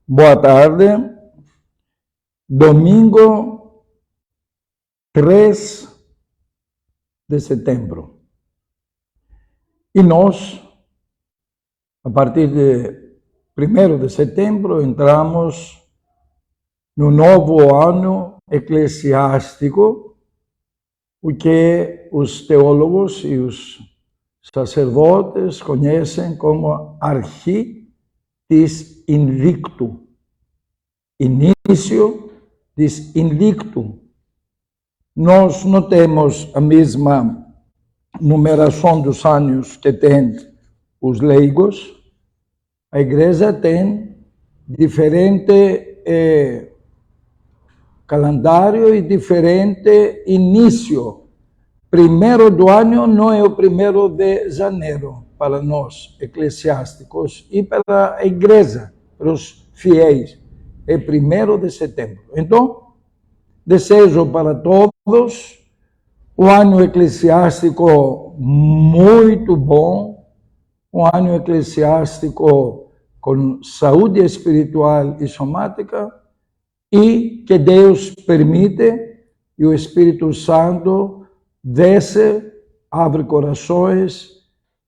Boa tarde. Domingo 3 de setembro. E nós, a partir de 1º de setembro, entramos no novo ano eclesiástico, o que os teólogos e os sacerdotes conhecem como Archi dis Invicto, início dis Invicto. Nós não temos a mesma numeração dos anos que tem os leigos. A igreja tem diferente calendário e diferente início. Primeiro do ano não é o 1º de janeiro para nós eclesiásticos e para a igreja, para os fiéis, é 1º de setembro. Então, desejo para todos um ano eclesiástico muito bom, um ano eclesiástico com saúde espiritual e somática, e que Deus permite e o Espírito Santo desce, abre corações,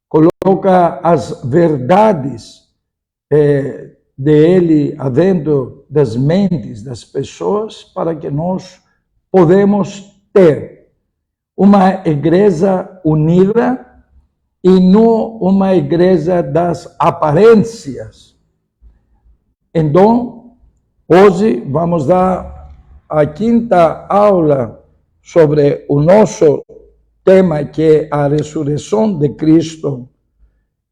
coloca as verdades dele adentro das mentes das pessoas para que nós podemos ter uma igreja unida e não uma igreja das aparências. Então, hoje vamos dar a 5ª aula sobre o nosso tema, que é a ressurreição de Cristo,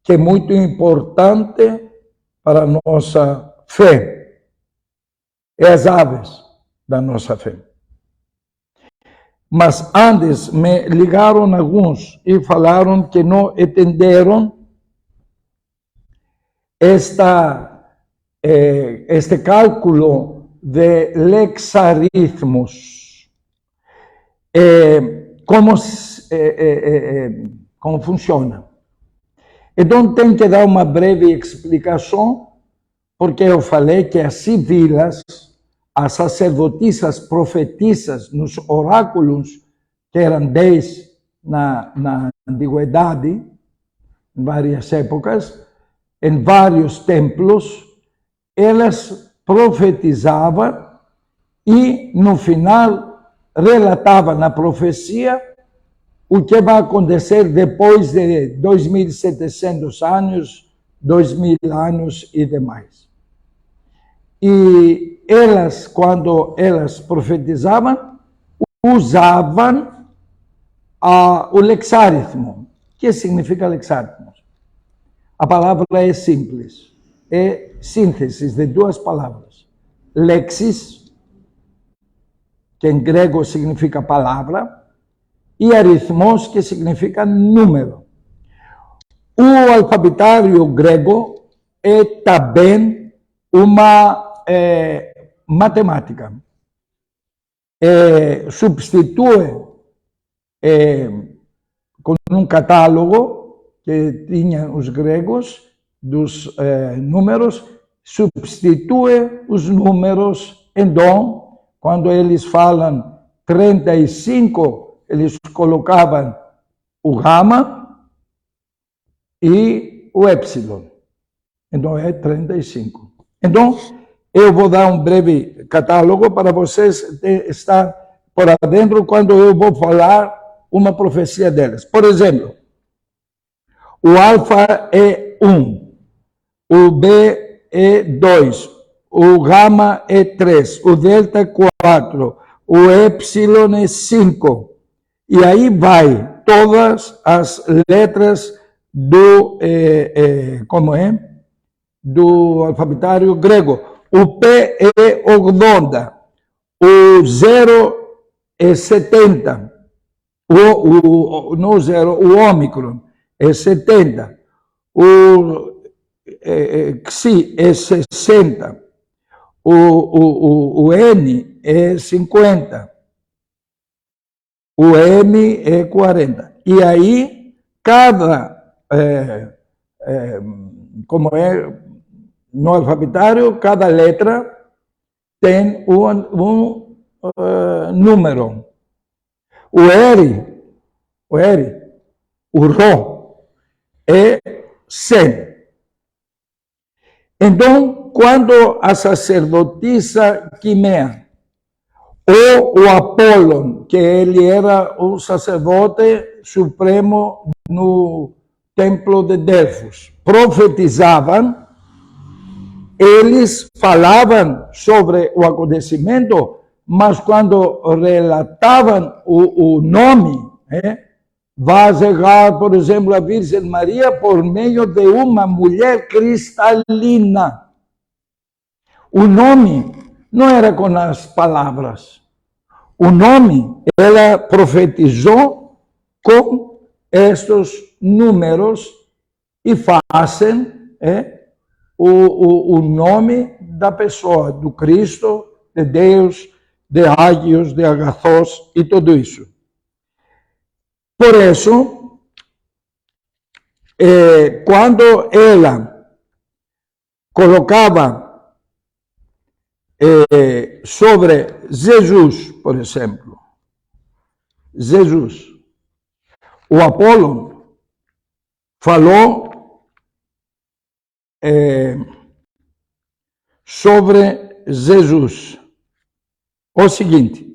que é muito importante para a nossa fé. É as aves da nossa fé. Mas antes me ligaram alguns e falaram que não entenderam este cálculo de lexaritmos. Como funciona. Então, tem que dar uma breve explicação, porque eu falei que as sibilas, as sacerdotisas profetizas nos oráculos, que eram 10 na antiguidade, em várias épocas, em vários templos, elas profetizavam e, no final, relatava na profecia o que vai acontecer depois de 2.700 anos, 2.000 anos e demais. E elas, quando elas profetizavam, usavam o lexaritmo. O que significa lexaritmo? A palavra é simples, é síntese de 2 palavras. Lexis, que em grego significa palavra, e aritmos, que significa número. O alfabetário grego é também uma matemática. Substitui com um catálogo que tinham os gregos dos números, substitui os números. Então, quando eles falam 35, eles colocavam o gama e o epsilon. Então, é 35. Então, eu vou dar um breve catálogo para vocês estar por dentro quando eu vou falar uma profecia delas. Por exemplo, o alfa é 1, o B é 2, o gama é 3, o delta é 4, o epsilon é 5. E aí vai todas as letras do do alfabetário grego. O P é oglonda, o 0 é 70, não 0, o ômicron é 70, o Xi é 60, o N é 50, o M é 40. E aí, cada no alfabetário, cada letra tem um número. O R, o Ró, é 100. Então, quando a sacerdotisa Quimea, ou o Apolo, que ele era o sacerdote supremo no templo de Delfos, profetizavam, eles falavam sobre o acontecimento, mas quando relatavam o nome, vai chegar, por exemplo, a Virgem Maria por meio de uma mulher cristalina. O nome não era com as palavras. O nome, ela profetizou com estes números e fazem o nome da pessoa, do Cristo, de Deus, de Ágios, de Agathos e tudo isso. Por isso, quando ela colocava sobre Jesus, por exemplo, Jesus, o Apolo falou sobre Jesus o seguinte: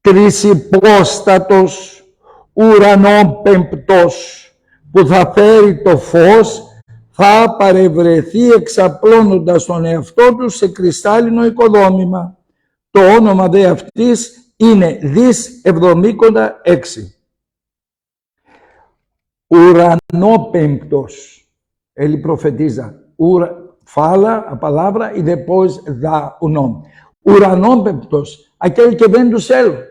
Τρισυπόστατος, ουρανόπεμπτος, που θα φέρει το φως, θα παρευρεθεί εξαπλώνοντας τον εαυτό του σε κρυστάλλινο οικοδόμημα. Το όνομα δε αυτής είναι Δις 76. Ουρανόπεμπτος. Ele profetiza. Fala a palavra e depois dá o nome. Ουρανόπεμπτος, aquele que vem do céu.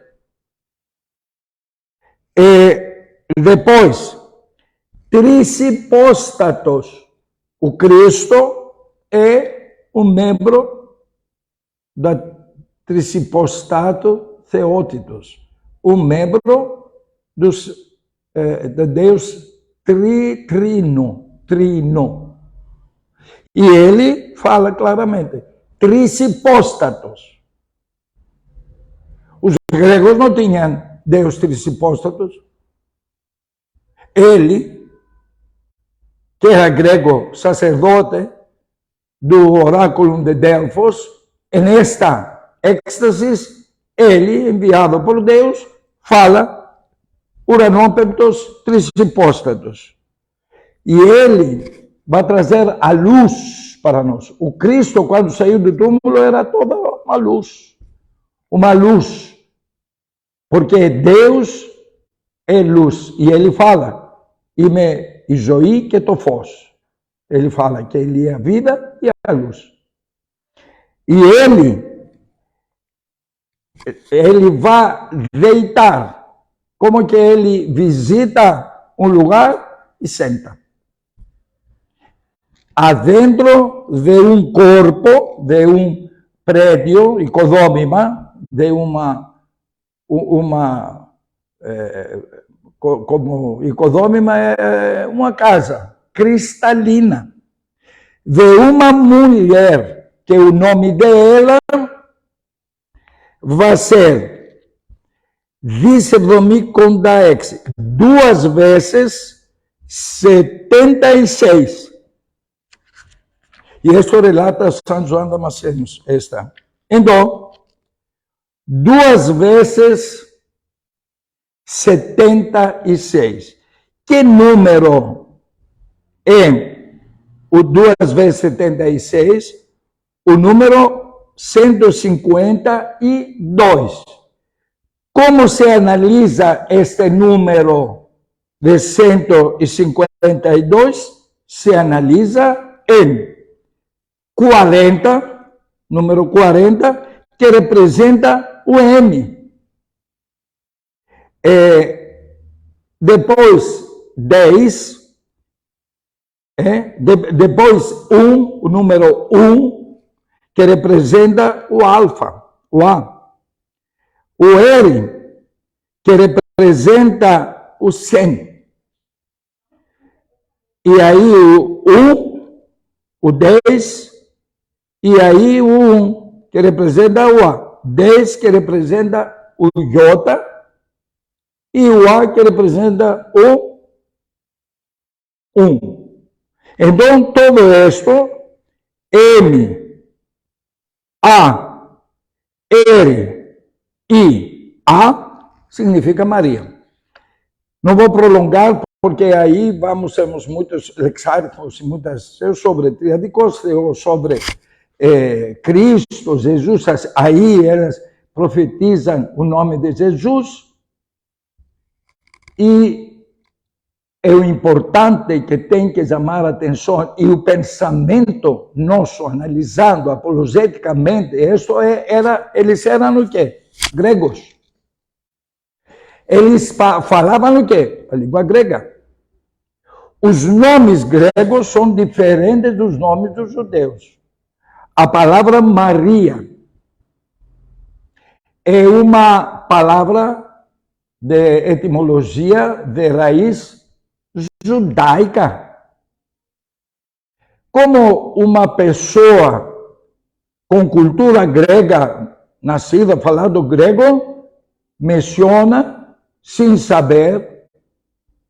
Depois, Trisipóstatos. O Cristo é um membro da Trisipóstato Theótitos, um membro de Deus trino. E ele fala claramente, Trisipóstatos. Os gregos não tinham Deus Trisipóstatos. Ele, que era grego sacerdote do oráculo de Delfos, nesta êxtase, ele, enviado por Deus, fala uranópeptos trisipóstatos. E ele vai trazer a luz para nós. O Cristo, quando saiu do túmulo, era toda uma luz. Uma luz. Porque Deus é luz. E ele fala, είμαι η ζωή και το φως. Ele fala que ele é a vida e a luz. E ele vai deitar, como que ele visita um lugar e senta. Adentro de um corpo, de um prédio, οικοδόμημα, de como οικοδόμημα é uma casa cristalina, de uma mulher que o nome dela vai ser Δισεβδομήκοντα-έξι, 2 vezes 76. E isso relata São João Damasceno. Então, 2 vezes 76. Que número é o 2 vezes 76? O número 152. Como se analisa este número de 152? Se analisa em 40, número 40, que representa o M. Depois 10, depois 1, o número 1, que representa o alfa, o A. O R, que representa o 100. E aí o o 10, e aí o 1, que representa o A. 10, que representa o J, e o A, que representa o 1. Então, todo esto, M, A, R, I, A, significa Maria. Não vou prolongar, porque aí temos muitos lexáticos e muitas sobre triádicos, sobre Cristo, Jesus, aí elas profetizam o nome de Jesus, e é o importante que tem que chamar a atenção, e o pensamento nosso, analisando apologeticamente, eles eram o quê? Gregos. Eles falavam o quê? A língua grega. Os nomes gregos são diferentes dos nomes dos judeus. A palavra Maria é uma palavra de etimologia de raiz judaica. Como uma pessoa com cultura grega, nascida falando grego, menciona, sem saber,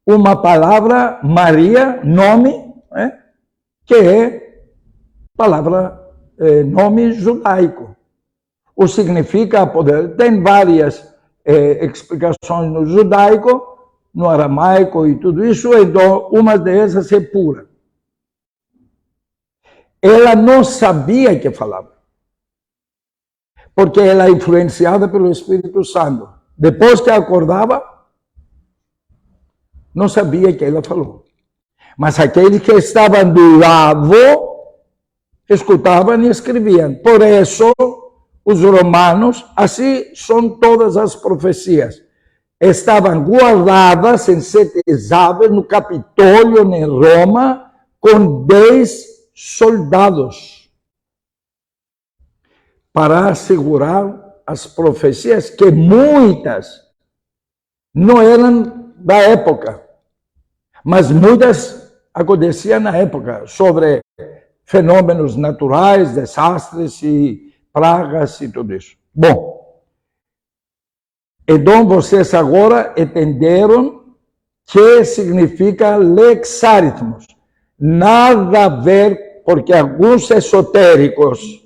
uma palavra Maria, nome, que é nome judaico. O significa poder. Tem várias explicações no judaico, no aramaico e tudo isso, então uma dessas é pura. Ela não sabia que falava, porque ela é influenciada pelo Espírito Santo. Depois que acordava, não sabia que ela falou. Mas aqueles que estavam do lado escutavam e escreviam. Por isso, os romanos, assim são todas as profecias, estavam guardadas em 7 chaves no Capitólio, em Roma, com 10 soldados, para assegurar as profecias, que muitas não eram da época, mas muitas aconteciam na época, sobre fenômenos naturais, desastres e pragas e tudo isso. Bom, então vocês agora entenderam que significa lexaritmos. Nada a ver, porque alguns esotéricos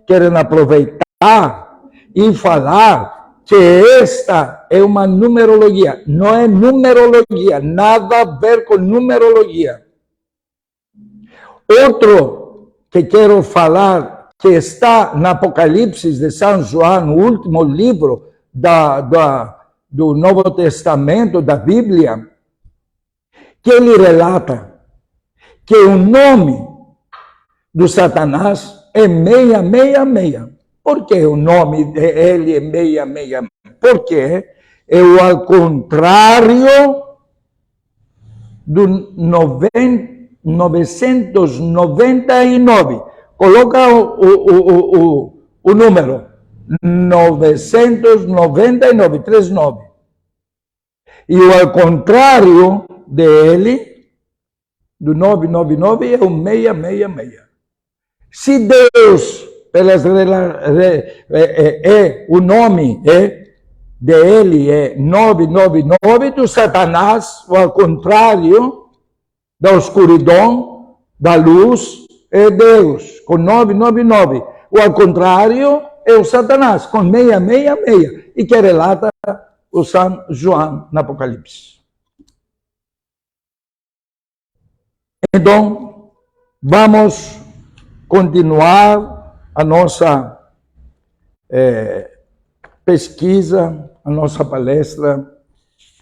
querem aproveitar e falar que esta é uma numerologia. Não é numerologia, nada a ver com numerologia. Outro que quero falar, que está no Apocalipse de São João, no último livro do Novo Testamento, da Bíblia, que ele relata que o nome do Satanás é 666. Por que o nome dele é 666? Porque é o ao contrário do 999. Coloca o número 999, 39. E o ao contrário dele, do 999, é o 666. Se Deus, o nome dele é 999, do Satanás, ou ao contrário, da escuridão, da luz, é Deus, com 999. O ao contrário é o Satanás, com 666, e que relata o São João no Apocalipse. Então, vamos continuar a nossa pesquisa, a nossa palestra,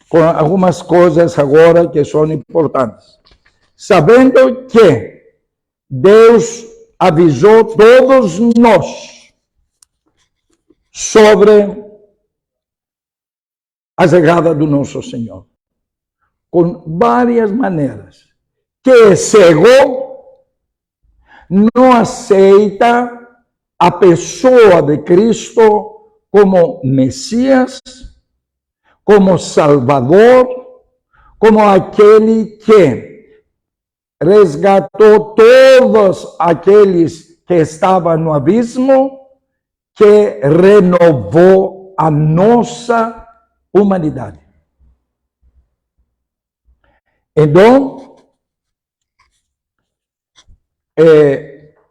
com algumas coisas agora que são importantes. Sabendo que Deus avisou todos nós sobre a chegada do nosso Senhor, com várias maneiras. Que é cego, não aceita a pessoa de Cristo como Messias, como Salvador, como aquele que resgatou todos aqueles que estavam no abismo, que renovou a nossa humanidade. Então,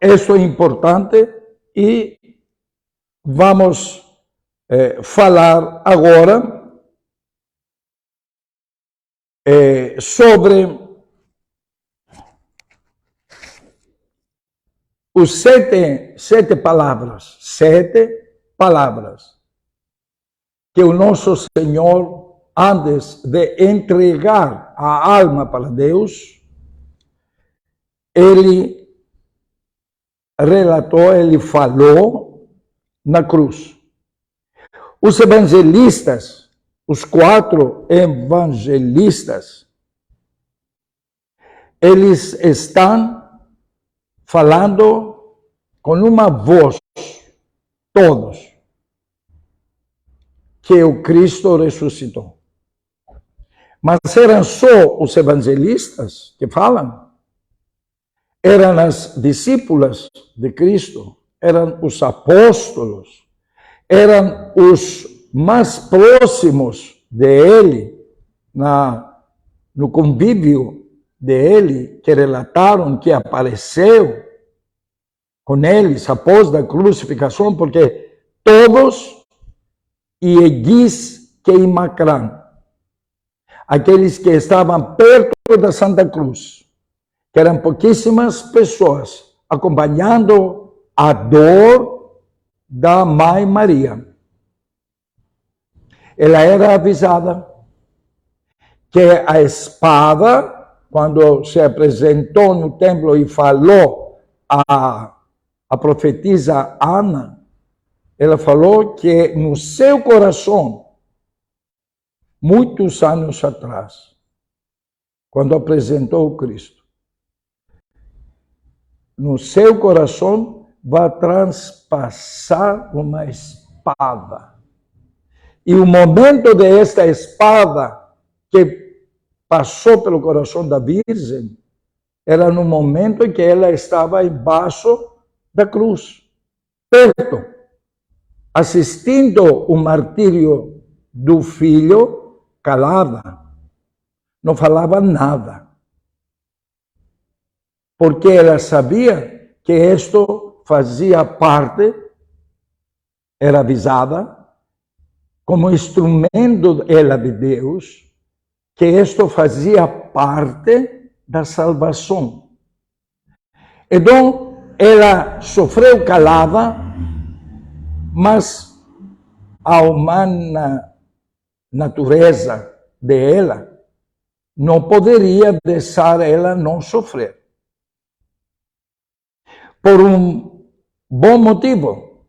isso é importante e vamos falar agora sobre os sete palavras que o nosso Senhor, antes de entregar a alma para Deus, ele relatou, ele falou na cruz. Os evangelistas, os 4 evangelistas, eles estão falando com uma voz, todos, que o Cristo ressuscitou. Mas eram só os evangelistas que falam? Eram as discípulas de Cristo, eram os apóstolos, eram os mais próximos de Ele, no convívio de Ele, que relataram que apareceu com eles após a crucificação, porque todos ieguis queimacrã, aqueles que estavam perto da Santa Cruz, que eram pouquíssimas pessoas, acompanhando a dor da Mãe Maria. Ela era avisada que a espada, quando se apresentou no templo e falou a profetisa Ana, ela falou que no seu coração, muitos anos atrás, quando apresentou o Cristo, no seu coração vai transpassar uma espada. E o momento desta espada que passou pelo coração da Virgem era no momento em que ela estava embaixo da cruz, perto, assistindo o martírio do filho, calada, não falava nada, porque ela sabia que isto fazia parte, era avisada, como instrumento ela de Deus, que isto fazia parte da salvação. Então, ela sofreu calada, mas a humana natureza dela não poderia deixar ela não sofrer. Por um bom motivo,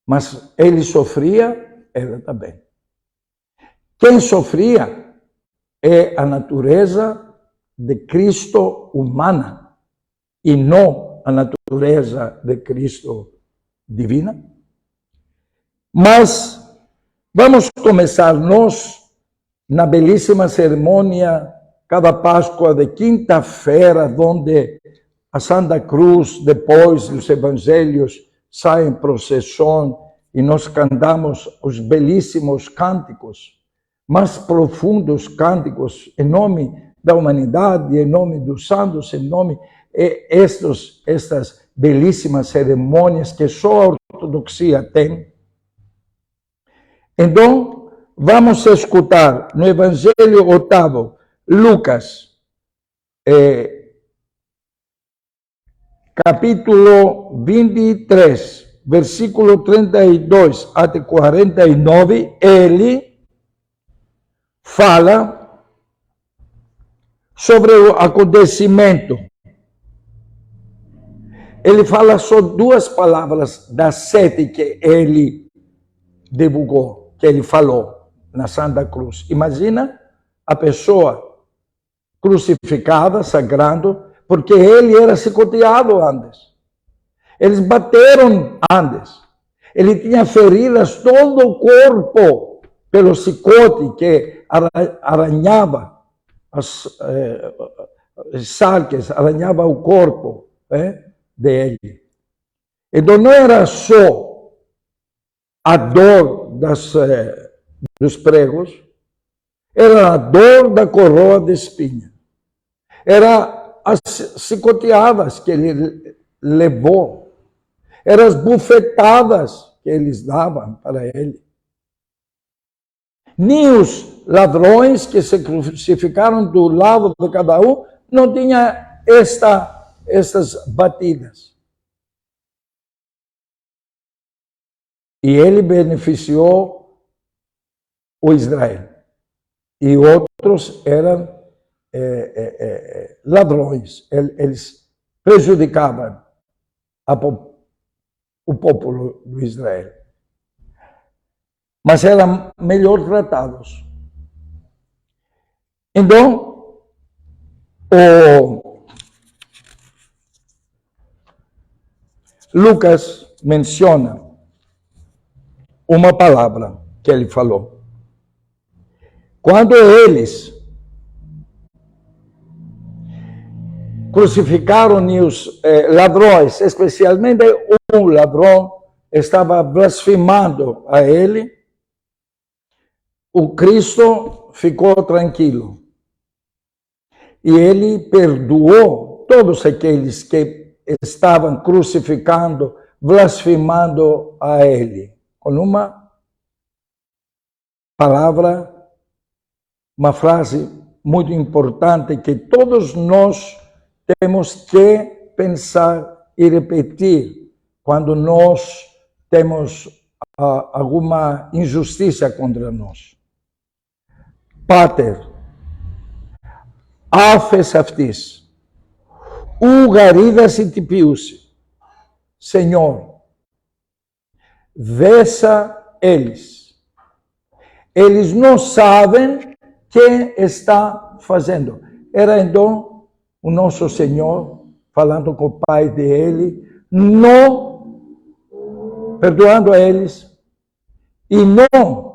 mas ele sofria, ela também. Quem sofria é a natureza de Cristo humana e não a natureza de Cristo divina. Mas vamos começar nós na belíssima cerimônia cada Páscoa de quinta-feira, onde a Santa Cruz, depois dos evangelhos, sai em procissão e nós cantamos os belíssimos cânticos, mais profundos cânticos, em nome da humanidade, em nome dos santos, em nome de estas belíssimas cerimônias que só a ortodoxia tem. Então, vamos escutar no Evangelho 8º, Lucas, capítulo 23, versículo 32 até 49, ele fala sobre o acontecimento. Ele fala só 2 palavras das 7 que ele divulgou, que ele falou na Santa Cruz. Imagina a pessoa crucificada, sangrando, porque ele era chicoteado antes. Eles bateram antes. Ele tinha feridas todo o corpo pelo chicote que arranhava sarques, arranhava o corpo dele. Então não era só a dor dos pregos, era a dor da coroa de espinho. Era as chicoteadas que ele levou. Eram as bufetadas que eles davam para ele. Nem os ladrões que se crucificaram do lado de cada um não tinham estas batidas. E ele beneficiou o Israel. E outros eram ladrões. Eles prejudicavam o povo do Israel. Mas eram melhor tratados. Então, Lucas menciona uma palavra que ele falou. Quando eles crucificaram os ladrões, especialmente um ladrão estava blasfemando a ele, o Cristo ficou tranquilo. E ele perdoou todos aqueles que estavam crucificando, blasfemando a ele. Com uma palavra, uma frase muito importante que todos nós temos que pensar e repetir quando nós temos alguma injustiça contra nós. Pater, afes aftis, ugaridas itipius, Senhor, vessa eles. Eles não sabem o que está fazendo. Era então o nosso Senhor falando com o Pai dele, não perdoando a eles e não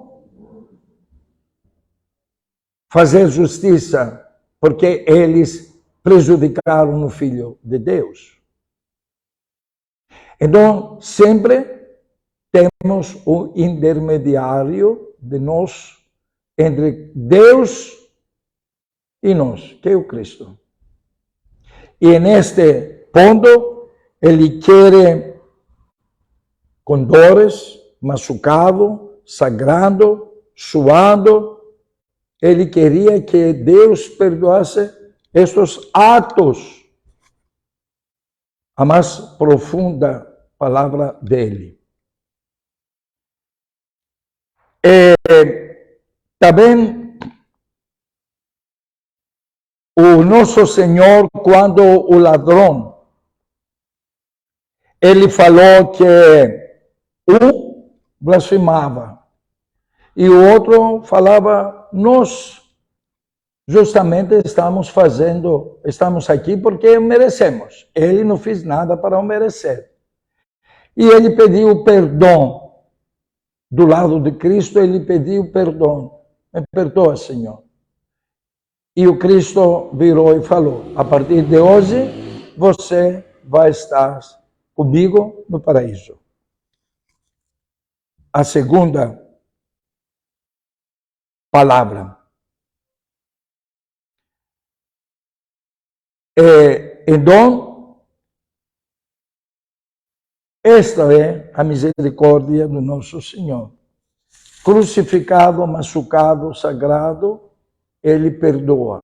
fazer justiça, porque eles prejudicaram o Filho de Deus. Então, sempre temos o intermediário de nós, entre Deus e nós, que é o Cristo. E neste ponto, ele quer, com dores, machucado, sangrando, suando, ele queria que Deus perdoasse estes atos, a mais profunda palavra dele. Também o nosso Senhor, quando o ladrão, ele falou que um blasfemava e o outro falava, nós justamente estamos aqui porque merecemos. Ele não fez nada para o merecer. E ele pediu perdão. Do lado de Cristo, ele pediu perdão. Me perdoa, Senhor. E o Cristo virou e falou, a partir de hoje, você vai estar comigo no paraíso. A segunda palavra. Então, esta é a misericórdia do nosso Senhor. Crucificado, machucado, sagrado, ele perdoa.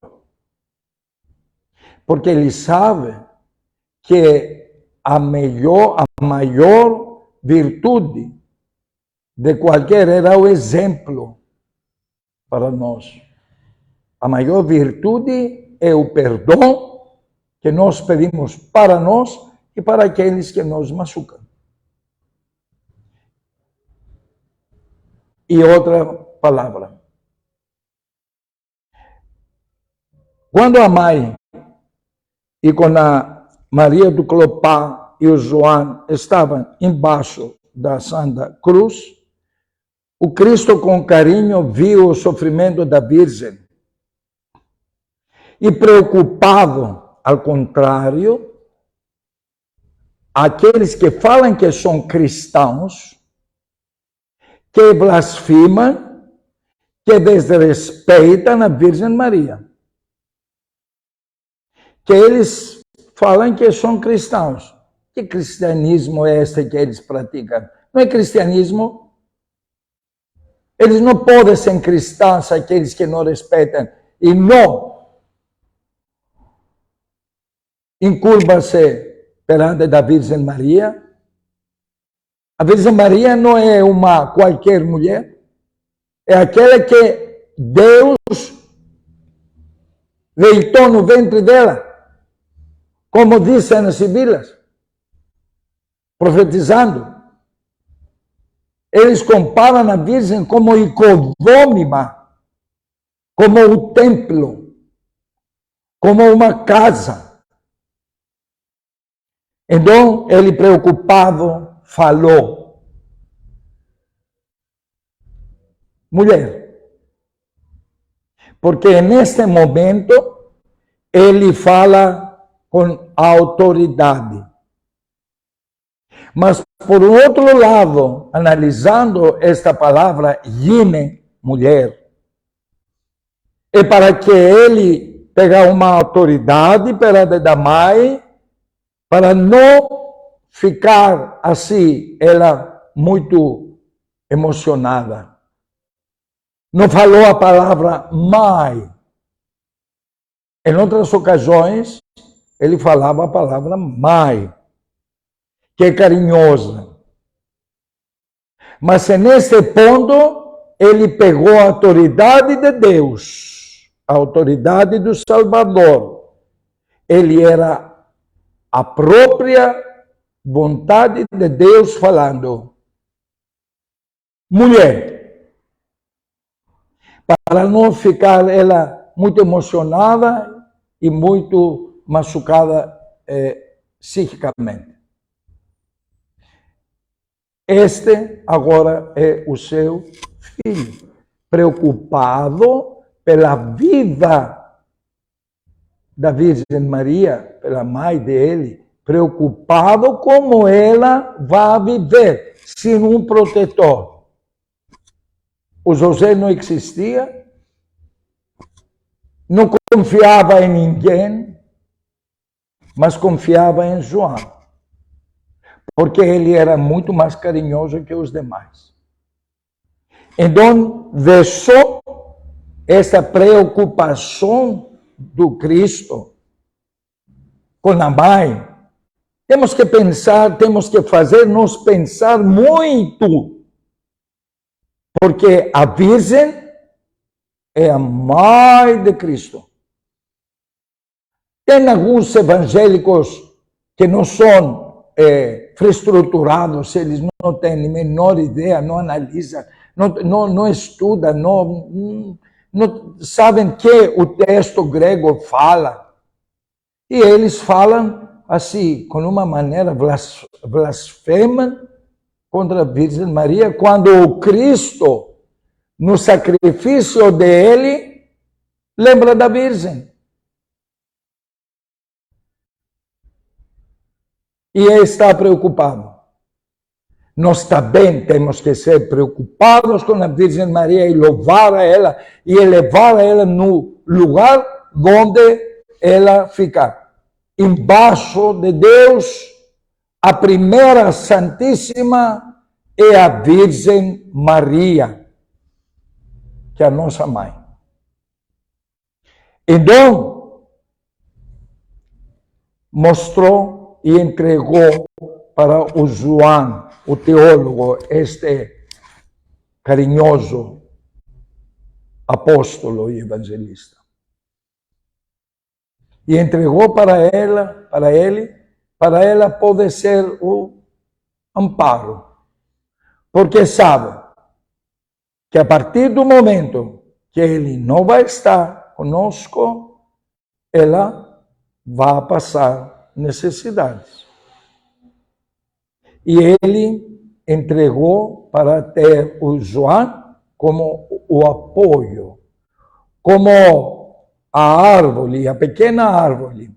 Porque ele sabe que a maior virtude de qualquer era o exemplo para nós. A maior virtude é o perdão que nós pedimos para nós e para aqueles que nos machucam. E outra palavra. Quando a mãe e com a Maria do Clopá e o João estavam embaixo da Santa Cruz, o Cristo com carinho viu o sofrimento da Virgem e preocupado, ao contrário, aqueles que falam que são cristãos, que blasfemam, que desrespeitam a Virgem Maria. Que eles falam que são cristãos. Que cristianismo é este que eles praticam? Não é cristianismo? Eles não podem ser cristãos, aqueles que não respeitam e não encurvam-se perante a Virgem Maria. A Virgem Maria não é uma qualquer mulher, é aquela que Deus deitou no ventre dela, como dizem as Bíblias, profetizando. Eles comparam a Virgem como icodômima, como o templo, como uma casa. Então, ele preocupado falou: mulher, porque neste momento ele fala com autoridade. Mas, por outro lado, analisando esta palavra, yine, mulher, é para que ele pegue uma autoridade perante a mãe, para não ficar assim, ela muito emocionada. Não falou a palavra mãe. Em outras ocasiões, ele falava a palavra mãe, que é carinhosa. Mas nesse ponto, ele pegou a autoridade de Deus, a autoridade do Salvador. Ele era a própria vontade de Deus falando: mulher, para não ficar ela muito emocionada e muito machucada psiquicamente. Este agora é o seu filho, preocupado pela vida da Virgem Maria, pela mãe dele, preocupado como ela vai viver sem um protetor. O José não existia, não confiava em ninguém, mas confiava em João, porque ele era muito mais carinhoso que os demais. Então, deixou essa preocupação do Cristo com a mãe. Temos que pensar, temos que fazer-nos pensar muito, porque a Virgem é a mãe de Cristo. Tem alguns evangélicos que não são estruturados, eles não têm a menor ideia, não analisam, não estudam, não sabem que o texto grego fala. E eles falam assim, com uma maneira blasfema contra a Virgem Maria, quando o Cristo, no sacrifício dele, lembra da Virgem. E está preocupado. Nós também temos que ser preocupados com a Virgem Maria e louvar a ela e elevar a ela no lugar onde ela fica. Embaixo de Deus, a primeira Santíssima é a Virgem Maria, que é a nossa mãe. Então, mostrou e entregou para o João, o teólogo, este carinhoso apóstolo e evangelista. E entregou para ele, para ela poder ser o amparo. Porque sabe que a partir do momento que ele não vai estar conosco, ela vai passar necessidades. E ele entregou para ter o João como o apoio, como a árvore, a pequena árvore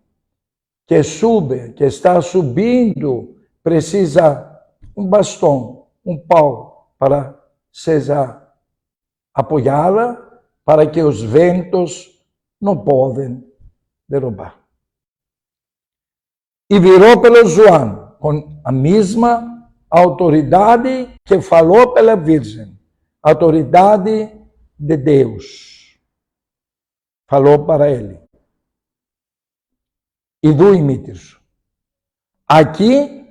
que sube, que está subindo, precisa um bastão, um pau para seja apoiá-la, para que os ventos não podem derrubar. E virou pelo João, com a mesma autoridade que falou pela Virgem, autoridade de Deus. Falou para ele. E do imitis. Aqui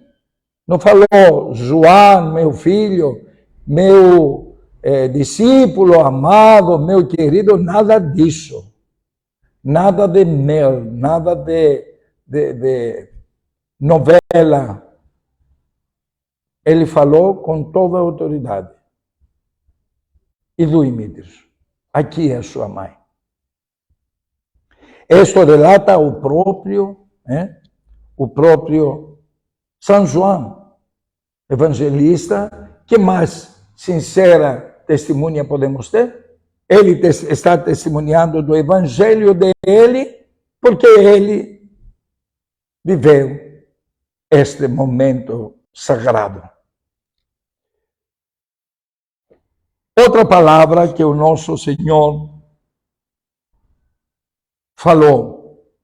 não falou, João, meu filho, meu discípulo amado, meu querido, nada disso. Nada de mel, nada de novela. Ele falou com toda a autoridade. E do imitis. Aqui é sua mãe. Isto relata o próprio São João, evangelista. Que mais sincera testemunha podemos ter? Ele está testemunhando do evangelho dele, porque ele viveu este momento sagrado. Outra palavra que o nosso Senhor falou: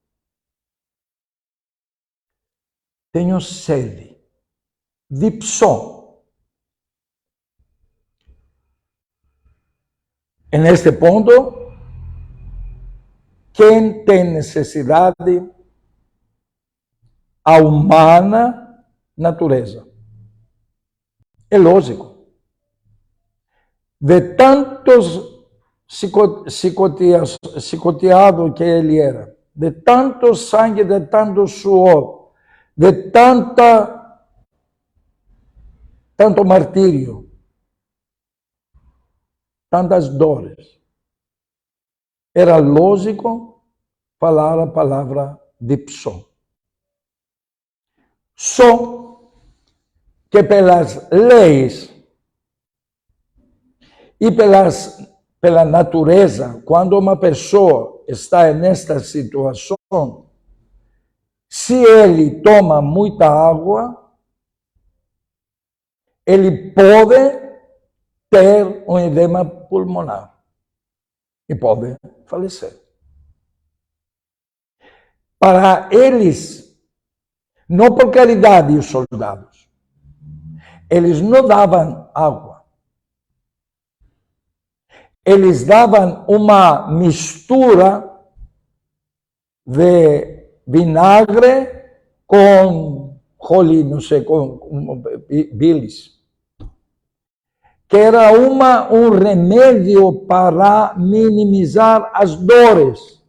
tenho sede, dipsó. Neste ponto, quem tem necessidade? A humana natureza. É lógico. De tantos chicoteado que ele era, de tanto sangue, de tanto suor, de tanto martírio, tantas dores. Era lógico falar a palavra dipsó. Só que pelas leis e pela natureza, quando uma pessoa está nesta situação, se ele toma muita água, ele pode ter um edema pulmonar e pode falecer. Para eles, não por caridade os soldados, eles não davam água. Eles davam uma mistura de vinagre com roli, não sei, com bilis, que era um remédio para minimizar as dores.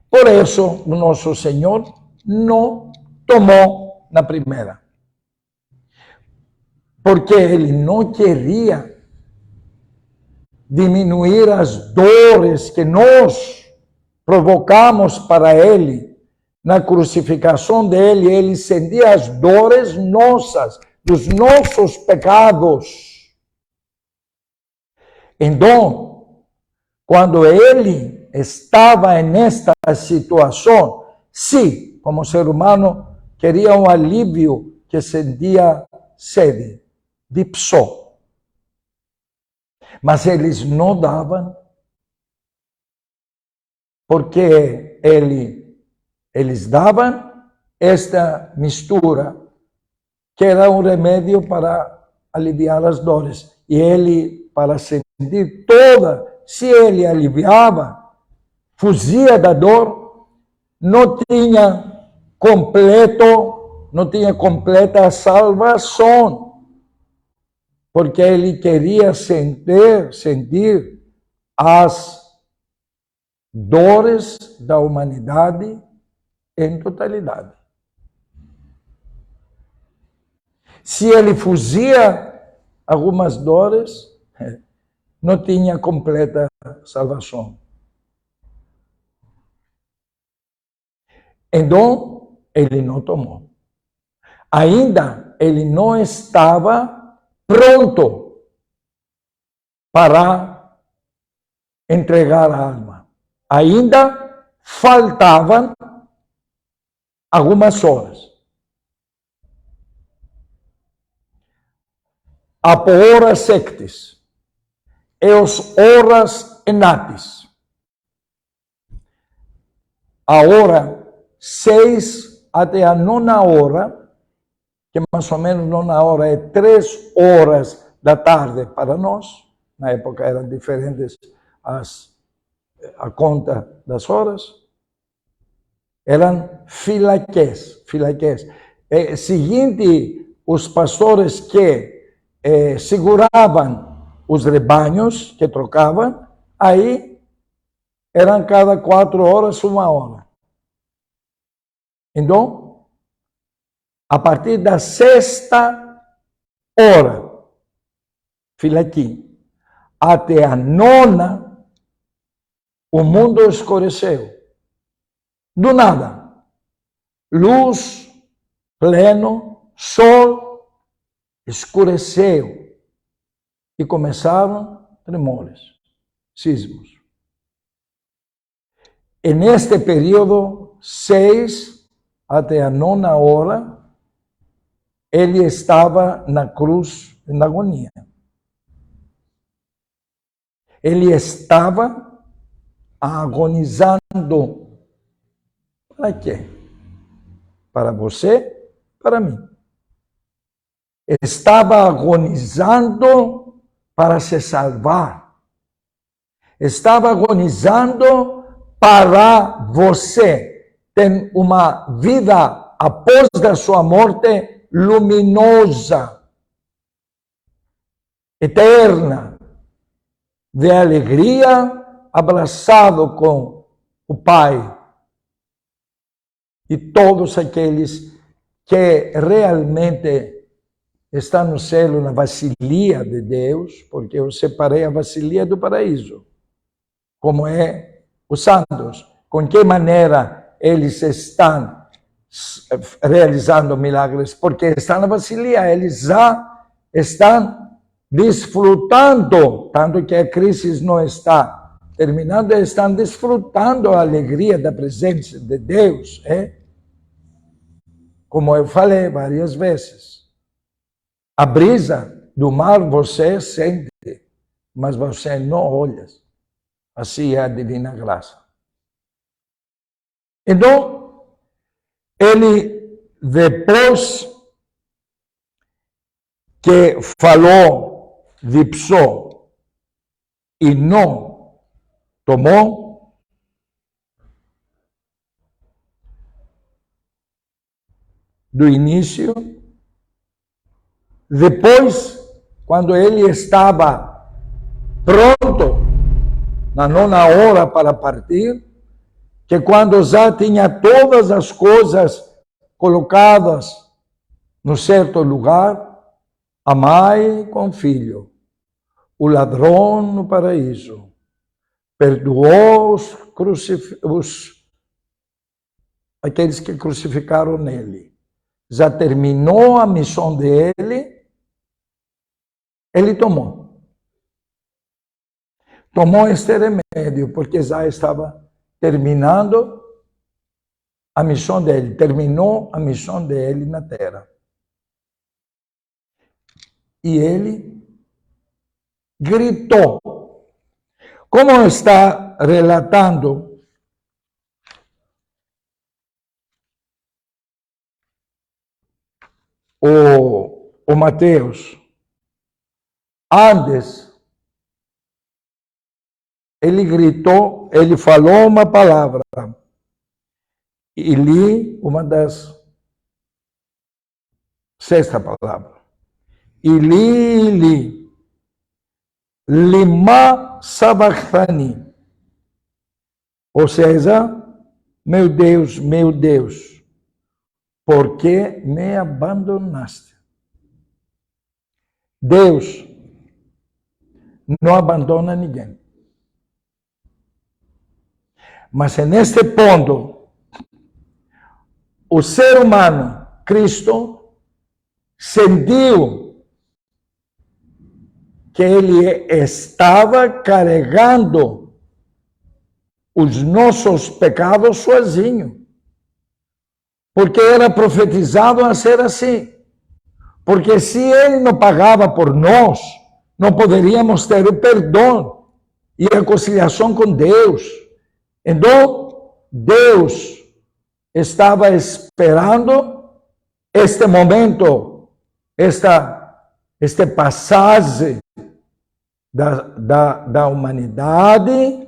Por isso, o nosso Senhor não tomou na primeira. Porque ele não queria diminuir as dores que nós provocamos para ele. Na crucificação dele, ele sentia as dores nossas, dos nossos pecados. Então, quando ele estava nesta situação, sim, como ser humano, queria um alívio, que sentia sede, dipsó. Mas eles não davam, porque eles davam esta mistura, que era um remédio para aliviar as dores. E ele, para sentir toda, se ele aliviava, fugia da dor, não tinha completa salvação. Porque ele queria sentir as dores da humanidade em totalidade. Se ele fugia algumas dores, não tinha completa salvação. Então, ele não tomou. Ainda ele não estava pronto para entregar a alma. Ainda faltavam algumas horas. Apo horas sectis, eos horas enatis. A hora 6 até a 9h, que mais ou menos 9h é 3 horas da tarde para nós. Na época eram diferentes a conta das horas. Eram filaqués. Seguinte, os pastores que seguravam os rebanhos, que trocavam, aí eram cada 4 horas, 1 hora. Então, a partir da 6ª hora, filaqui, até a 9ª, o mundo escureceu. Do nada. Luz, pleno, sol, escureceu. E começaram tremores, sismos. E neste período, 6 até a 9ª hora, ele estava na cruz, na agonia. Ele estava agonizando. Para quê? Para você, para mim. Estava agonizando para se salvar. Estava agonizando para você ter uma vida após da sua morte luminosa, eterna, de alegria, abraçado com o Pai. E todos aqueles que realmente estão no céu, na vacilia de Deus, porque eu separei a vacilia do paraíso, como é os santos. Com que maneira eles estão realizando milagres? Porque estão na vacilia, eles já estão desfrutando, tanto que a crise não está terminando, estão desfrutando a alegria da presença de Deus. Como eu falei várias vezes, a brisa do mar você sente, mas você não olha. Assim é a divina graça. Então, ele, depois que falou, dispou e não tomou, do início, depois, quando ele estava pronto, na 9ª hora para partir, que quando já tinha todas as coisas colocadas no certo lugar, a mãe com o filho, o ladrão no paraíso, perdoou aqueles que crucificaram nele. Já terminou a missão dele, ele tomou. Tomou este remédio, porque já estava terminando a missão dele, terminou a missão dele na terra. E ele gritou. Como está relatando o Mateus, antes, ele gritou, ele falou uma palavra, e li uma das 6ª palavra. Ili, lima sabachthani. Ou seja, meu Deus, por que me abandonaste? Deus não abandona ninguém. Mas neste ponto, o ser humano, Cristo, sentiu que ele estava carregando os nossos pecados sozinho. Porque era profetizado a ser assim. Porque se ele não pagava por nós, não poderíamos ter o perdão e a conciliação com Deus. Então, Deus estava esperando este momento, esta passagem da humanidade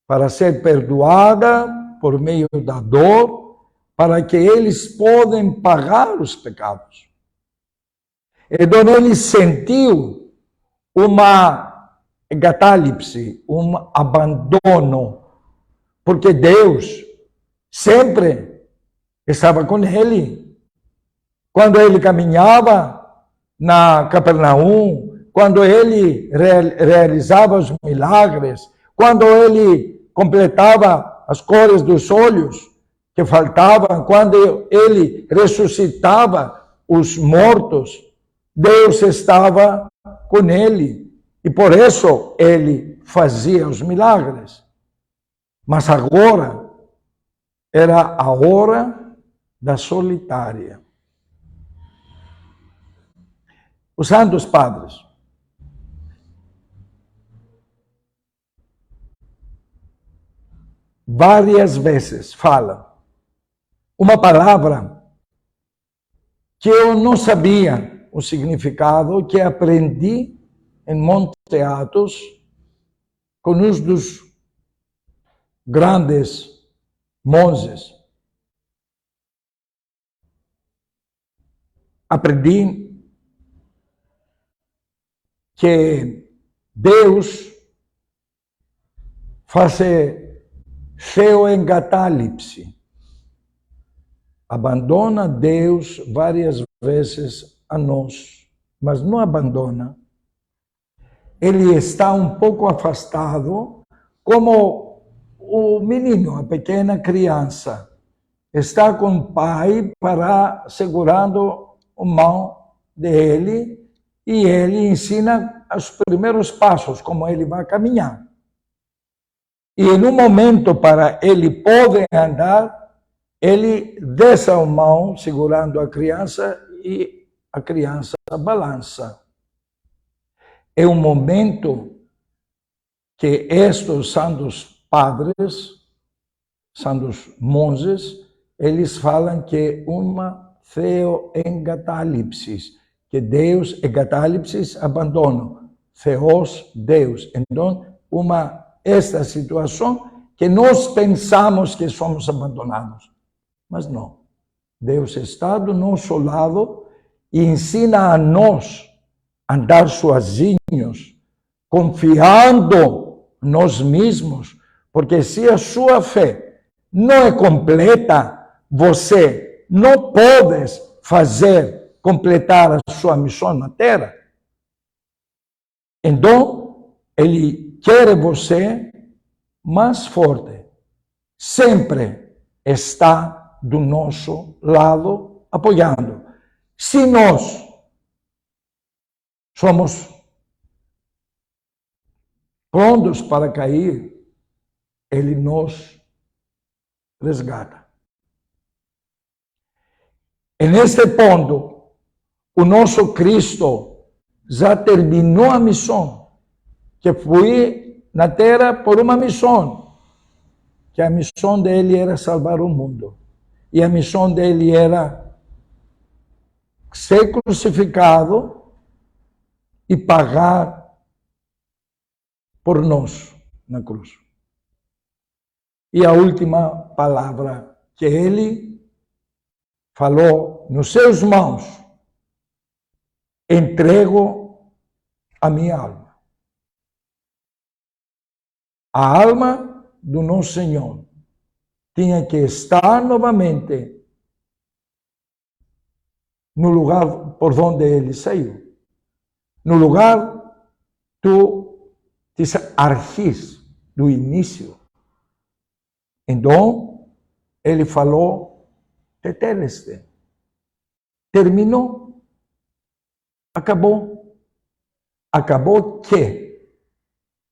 para ser perdoada por meio da dor, para que eles podem pagar os pecados. Então ele sentiu uma catalepse, um abandono, porque Deus sempre estava com ele. Quando ele caminhava na Capernaum, quando ele realizava os milagres, quando ele completava as cores dos olhos que faltavam, quando ele ressuscitava os mortos, Deus estava com ele. E por isso ele fazia os milagres. Mas agora era a hora da solitária. Os santos padres várias vezes falam uma palavra que eu não sabia o significado, que aprendi em Monte Athos com um dos grandes monges. Aprendi que Deus faz feoengatalipse. Abandona Deus várias vezes a nós, mas não abandona. Ele está um pouco afastado, como o menino, a pequena criança, está com o pai para segurando a mão dele e ele ensina os primeiros passos, como ele vai caminhar. E em um momento para ele poder andar, ele deixa a mão segurando a criança e a criança balança. É um momento que estes santos padres, santos monges, eles falam que é uma feoengatalipsis, que Deus, egatalipsis, abandono, feos, Deus. Então, esta situação que nós pensamos que somos abandonados. Mas não. Deus está do nosso lado e ensina a nós a andar sozinhos, confiando em nós mesmos, porque se a sua fé não é completa, você não pode completar a sua missão na Terra. Então, ele quer você mais forte. Sempre está do nosso lado, apoiando. Se nós somos prontos para cair, ele nos resgata. E neste ponto, o nosso Cristo já terminou a missão, que foi na Terra por uma missão, que a missão dele era salvar o mundo. E a missão dele era ser crucificado e pagar por nós na cruz. E a última palavra que ele falou, nos seus mãos, entrego a minha alma. A alma do nosso Senhor tinha que estar novamente no lugar por onde ele saiu. No lugar de Arquis, do início. Então, ele falou, teteleste. Terminou. Acabou. Acabou que,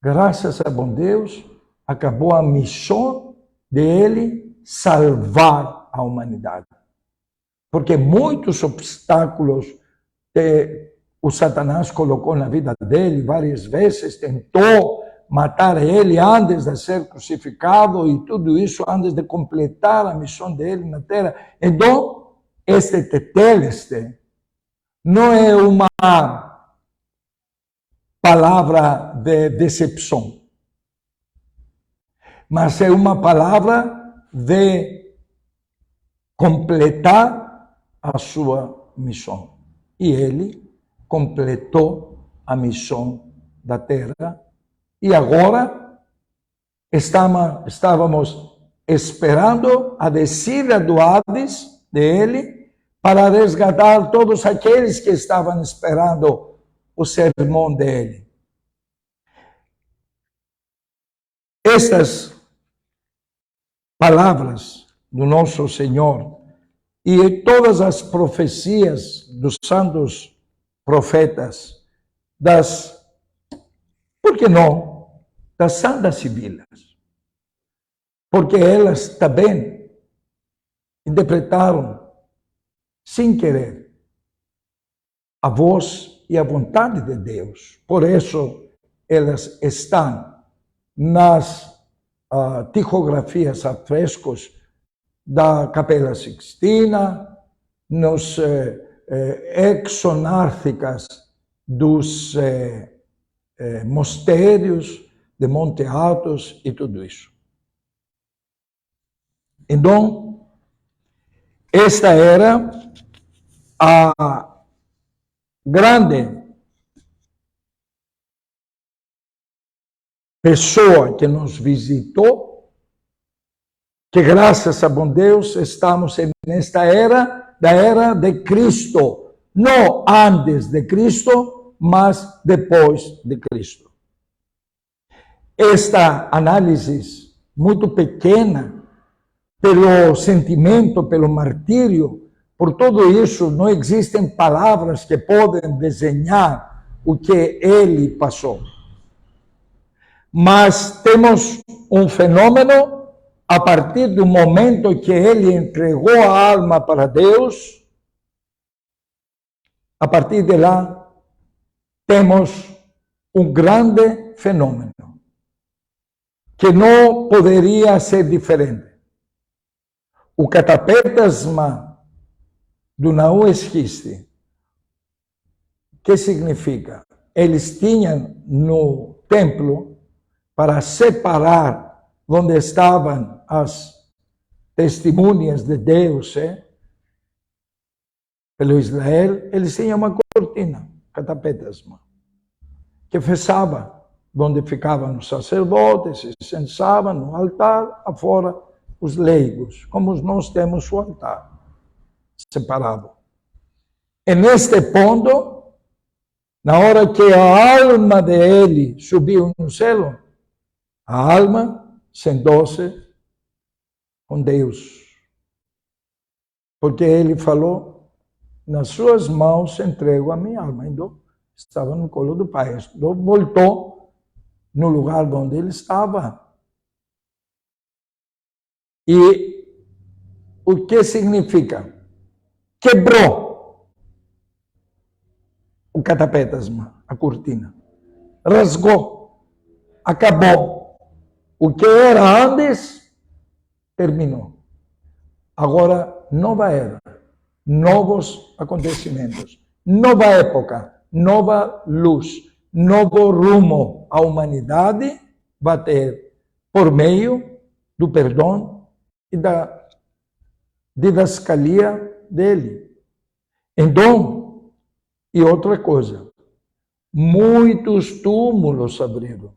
graças a bom Deus, acabou a missão dele salvar a humanidade. Porque muitos obstáculos que o Satanás colocou na vida dele, várias vezes tentou matar ele antes de ser crucificado e tudo isso antes de completar a missão dele na terra. Então, este teteleste não é uma palavra de decepção, mas é uma palavra de completar a sua missão. E ele completou a missão da terra. E agora estávamos esperando a descida do Hades dele para resgatar todos aqueles que estavam esperando o sermão dele. Estas palavras do nosso Senhor e todas as profecias dos santos profetas, por que não, das santas civilas? Porque elas também interpretaram, sem querer, a voz e a vontade de Deus. Por isso, elas estão nas tipografias a frescos da Capela Sixtina, nos exonárticas dos mosteiros de Monte Athos e tudo isso. Então, esta era a grande pessoa que nos visitou, que graças a bom Deus estamos nesta era, da era de Cristo, não antes de Cristo, mas depois de Cristo. Esta análise muito pequena, pelo sentimento, pelo martírio, por tudo isso, não existem palavras que podem desenhar o que ele passou. Mas temos um fenômeno a partir do momento que ele entregou a alma para Deus. A partir de lá, temos um grande fenômeno que não poderia ser diferente. O catapetasma do não existe. Que significa? Eles tinham no templo, para separar onde estavam as testemunhas de Deus, pelo Israel, eles tinham uma cortina, catapetasma, que fechava onde ficavam os sacerdotes, e censavam no altar, afora os leigos, como nós temos o altar separado. E neste ponto, na hora que a alma de ele subiu no céu, a alma sentou-se com Deus. Porque ele falou, nas suas mãos entrego a minha alma. Então, estava no colo do Pai. Então, voltou no lugar onde ele estava. E o que significa? Quebrou o catapetasma, a cortina. Rasgou. Acabou. O que era antes, terminou. Agora, nova era, novos acontecimentos, nova época, nova luz, novo rumo. A humanidade vai ter por meio do perdão e da didascalia dele. Então, e outra coisa, muitos túmulos abriram.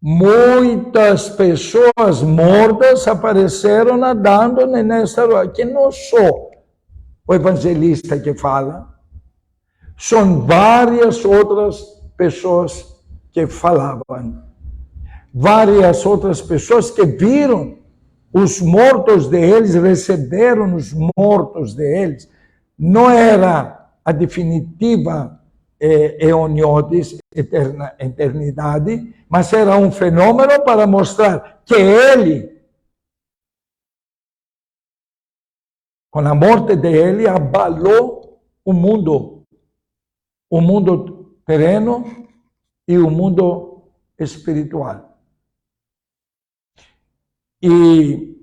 Muitas pessoas mortas apareceram nadando nessa rua, que não só o evangelista que fala, são várias outras pessoas que falavam. Várias outras pessoas que viram os mortos deles, receberam os mortos deles. Não era a definitiva eoniotis, eternidade, mas era um fenômeno para mostrar que ele, com a morte dele, abalou o mundo terreno e o mundo espiritual. E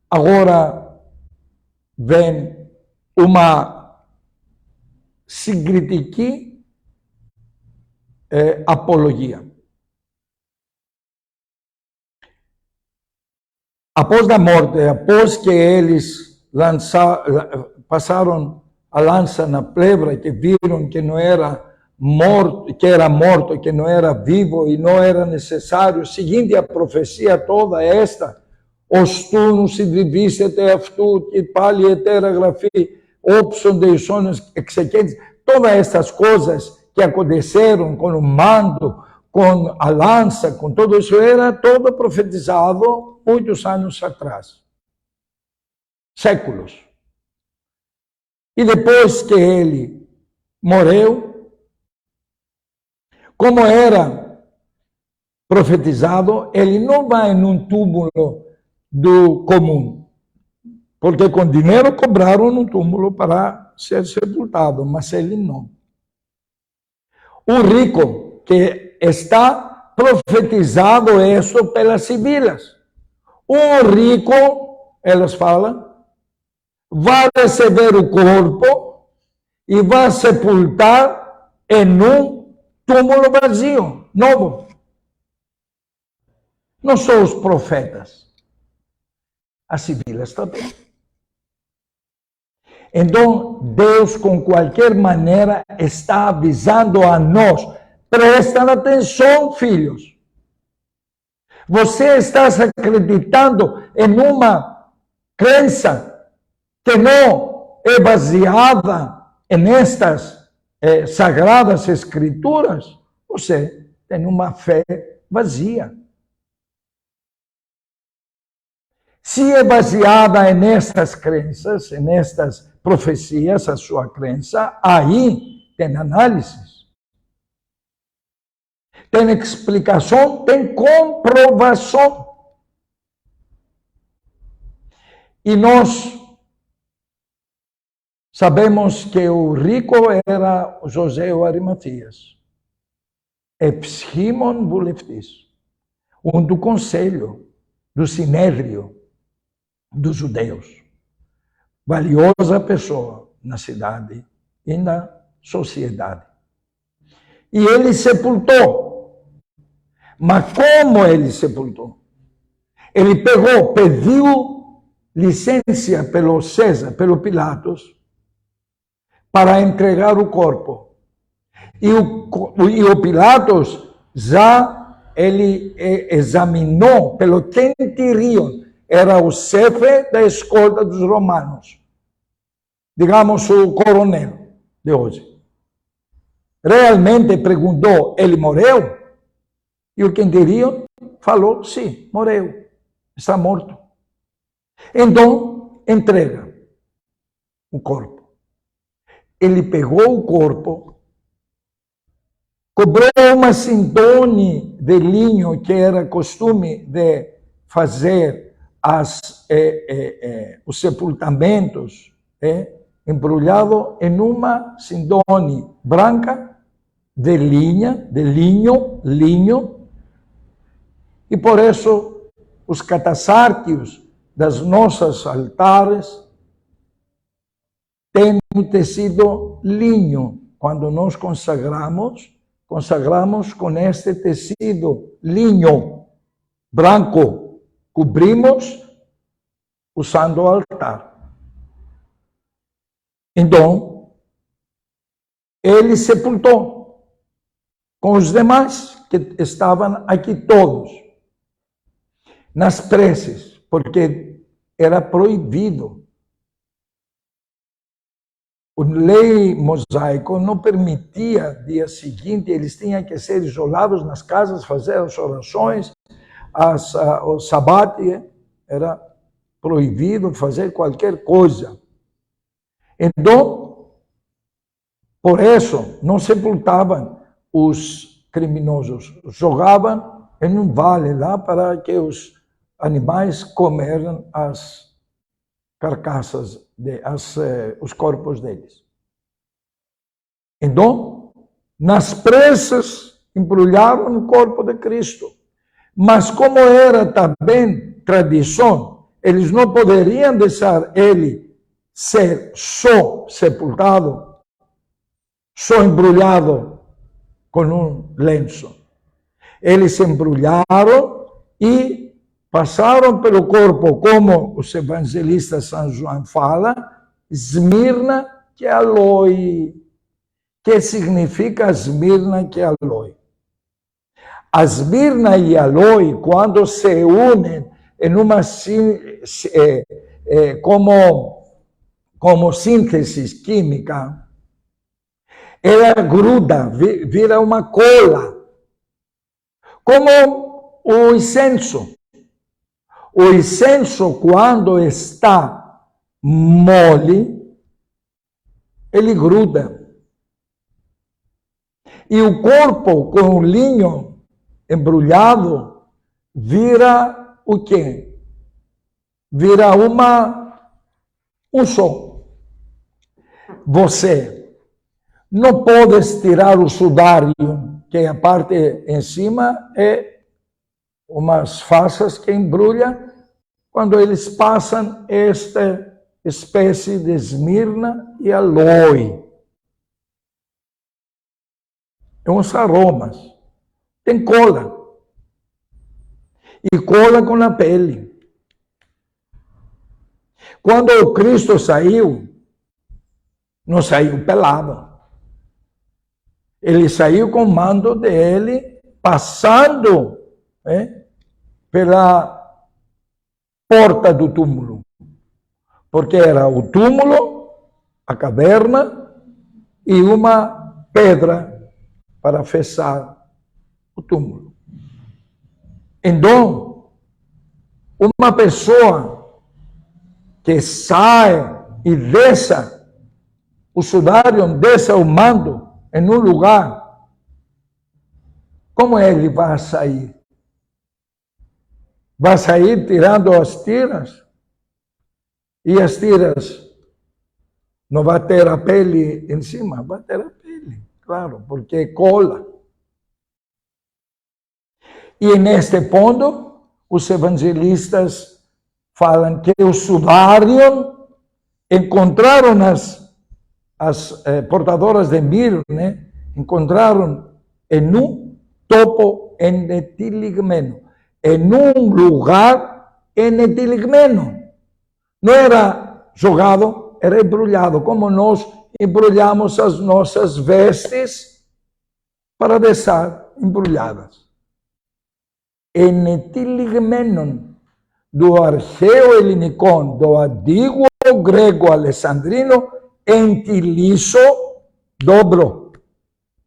agora vem uma signifique apologia. Após a morte, após que eles passaram a lança na plebra, que viram que não era morto, que era morto, que não era vivo e não era necessário, seguindo a profecia toda esta, os turnos se divisete aftu, que pali eteragrafi, opção de sonhos exequentes, todas essas coisas que aconteceram com o mando, com a lança, com tudo isso, era todo profetizado muitos anos atrás. Séculos. E depois que ele morreu, como era profetizado, ele não vai num túmulo do comum, porque com dinheiro cobraram um túmulo para ser sepultado, mas ele não. O rico, que está profetizado isso pelas sibilas. O rico, elas falam, vai receber o corpo e vai sepultar em um túmulo vazio, novo. Não são os profetas, as sibilas também. Então, Deus, com qualquer maneira, está avisando a nós. Prestem atenção, filhos. Você está acreditando em uma crença que não é baseada nestas sagradas escrituras? Você tem uma fé vazia. Se é baseada nestas crenças, nestas profecias, a sua crença, aí tem análises, tem explicação, tem comprovação. E nós sabemos que o rico era José o Arimateas, Epsimon Buleftis, um do conselho, do sinédrio dos judeus. Valiosa pessoa na cidade e na sociedade. E ele sepultou. Mas como ele sepultou? Ele pediu licença pelo César, pelo Pilatos, para entregar o corpo. E o Pilatos já ele examinou pelo centurião, era o chefe da escolta dos romanos. Digamos, o coronel de hoje. Realmente perguntou, ele morreu? E o centurião falou, sim, morreu. Está morto. Então, entrega o corpo. Ele pegou o corpo, cobrou uma cintone de linho, que era costume de fazer os sepultamentos, embrulhado em uma cintone branca de linho, e por isso os catasárquios das nossas altares têm tecido linho. Quando nós consagramos com este tecido linho branco, cobrimos usando o altar. Então, ele sepultou com os demais que estavam aqui todos, nas preces, porque era proibido. A lei mosaico não permitia, dia seguinte, eles tinham que ser isolados nas casas, fazer as orações, o sabate, era proibido fazer qualquer coisa. Então, Por isso, não sepultavam os criminosos, jogavam em um vale lá para que os animais comeram as carcaças, os corpos deles. Então, nas pressas, embrulharam o corpo de Cristo. Mas como era também tradição, eles não poderiam deixar ele ser só sepultado, só embrulhado com um lenço. Eles embrulharam e passaram pelo corpo, como os evangelistas São João fala, Esmirna que aloe. Que significa Esmirna que aloe? A esmirna e aloe, quando se unem em uma como síntese química, ela gruda, vira uma cola, como o incenso. O incenso, quando está mole, ele gruda. E o corpo com o linho embrulhado vira o quê? Vira um só. Você não pode tirar o sudário, que a parte em cima é umas faixas que embrulham quando eles passam esta espécie de esmirna e aloe. É uns aromas. Tem cola. E cola com a pele. Quando o Cristo saiu, não saiu pelado. Ele saiu com o manto dele, passando pela porta do túmulo. Porque era o túmulo, a caverna e uma pedra para fechar o túmulo. Então, uma pessoa que sai e deixa o sudário, deixa o manto em um lugar, como ele vai sair? Vai sair tirando as tiras? E as tiras não vai ter a pele em cima? Vai ter a pele, claro, porque é cola. E neste ponto, os evangelistas falam que o sudário encontraram as portadoras de mirra, né? Encontraram em um topo em etiligmeno, em um lugar em etiligmeno. Não era jogado, era embrulhado, como nós embrulhamos as nossas vestes para deixar embrulhadas. Em etiligmenon, do archeo helenicon, do antigo grego alexandrino, entilizo, dobro.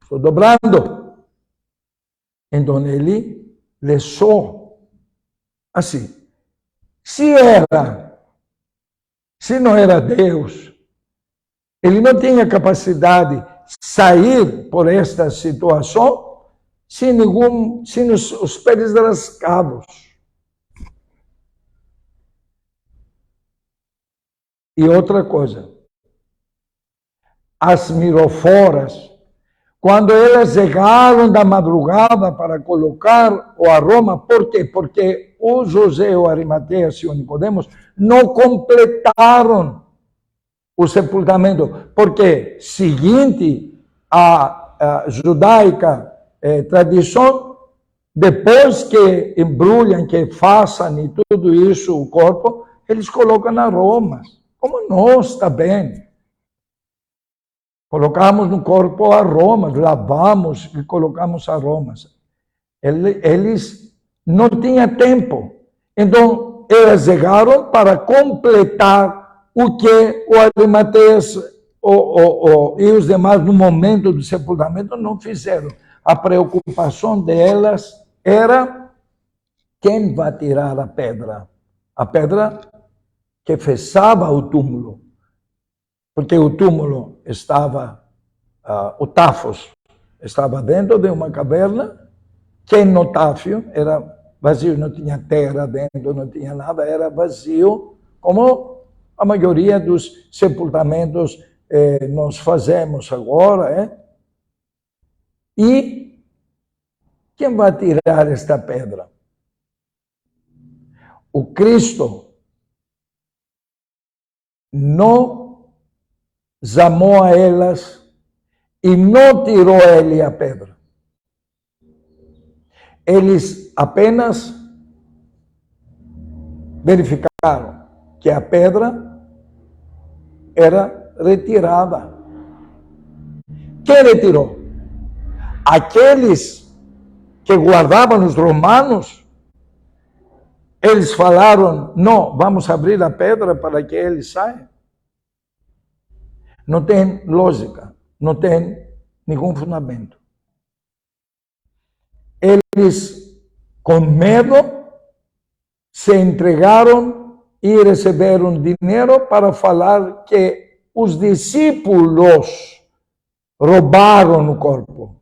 Estou dobrando. Então ele deixou assim. Se não era Deus, ele não tinha capacidade de sair por esta situação sem os pés rasgados. E outra coisa, as miroforas, quando elas chegaram da madrugada para colocar o aroma, por quê? Porque o José, o Arimateia e o Nicodemos não completaram o sepultamento, porque, seguinte a judaica tradição, depois que embrulham, que façam e tudo isso, o corpo, eles colocam aromas, como nós também. Colocamos no corpo aromas, lavamos e colocamos aromas. Eles não tinham tempo. Então, eles chegaram para completar o que o Arimateus e os demais, no momento do sepultamento, não fizeram. A preocupação delas era quem vai tirar a pedra que fechava o túmulo, porque o túmulo estava o Tafos estava dentro de uma caverna, que no Táfio era vazio, não tinha terra dentro, não tinha nada, era vazio, como a maioria dos sepultamentos nós fazemos agora. E quem vai tirar esta pedra? O Cristo não zamou a elas e não tirou ele a pedra. Eles apenas verificaram que a pedra era retirada. Quem retirou? Aqueles que guardavam os romanos, eles falaram, não, vamos abrir a pedra para que ele saia. Não tem lógica, não tem nenhum fundamento. Eles, com medo, se entregaram e receberam dinheiro para falar que os discípulos roubaram o corpo.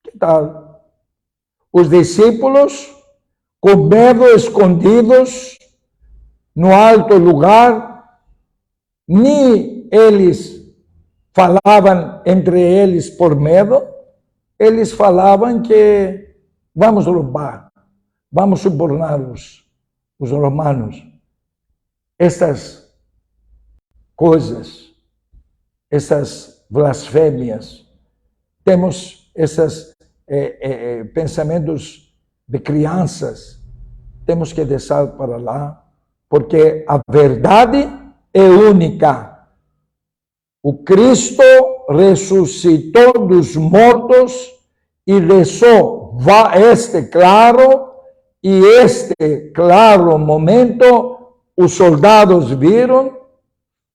Que tal? Os discípulos, com medo, escondidos no alto lugar, nem eles falavam entre eles por medo, eles falavam que vamos roubar, vamos subornar os romanos. Estas coisas, essas blasfêmias, temos esses pensamentos de crianças, temos que deixar para lá, porque a verdade é única. O Cristo ressuscitou dos mortos e deixou este claro, e este claro momento os soldados viram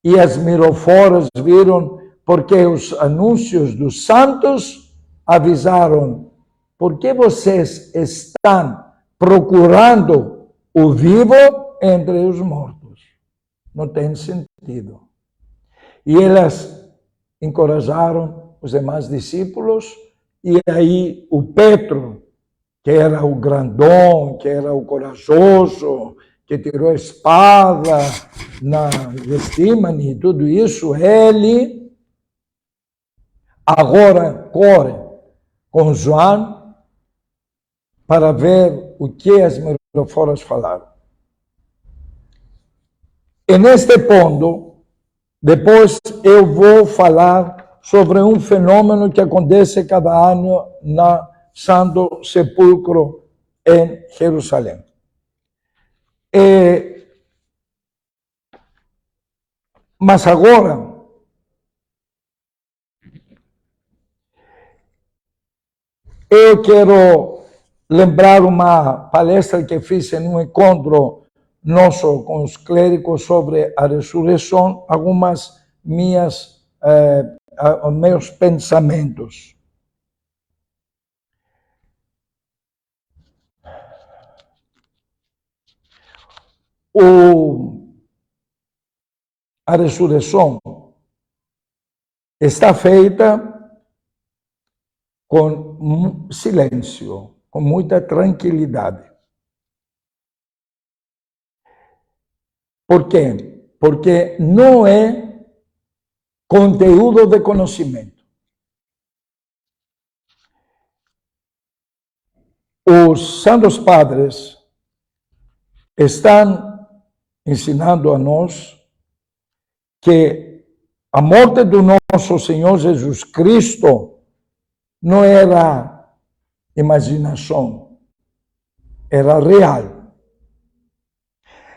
e as miroforas viram, porque os anúncios dos santos avisaram: por que vocês estão procurando o vivo entre os mortos? Não tem sentido. E elas encorajaram os demais discípulos, e aí o Pedro, que era o grandão, que era o corajoso, que tirou a espada na Getsêmani e tudo isso, ele agora corre com João para ver o que as miroforas falaram. E neste ponto, depois eu vou falar sobre um fenômeno que acontece cada ano na Santo Sepulcro em Jerusalém. Mas agora, eu quero lembrar uma palestra que fiz em um encontro nosso com os clérigos sobre a ressurreição, algumas meus pensamentos. A ressurreição está feita com silêncio, com muita tranquilidade. Por quê? Porque não é conteúdo de conhecimento. Os santos padres estão ensinando a nós que a morte do nosso Senhor Jesus Cristo não era imaginação, era real.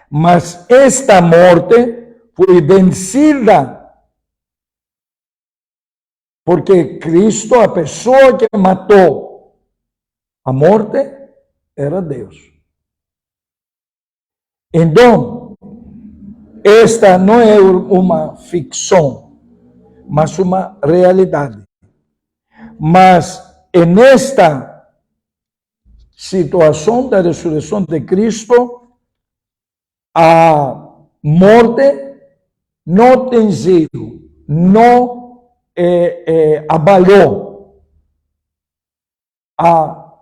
Mas esta morte foi vencida porque Cristo, a pessoa que matou a morte, era Deus. Então, esta não é uma ficção, mas uma realidade. Mas nesta situação da ressurreição de Cristo, a morte não tem sido, não abalou a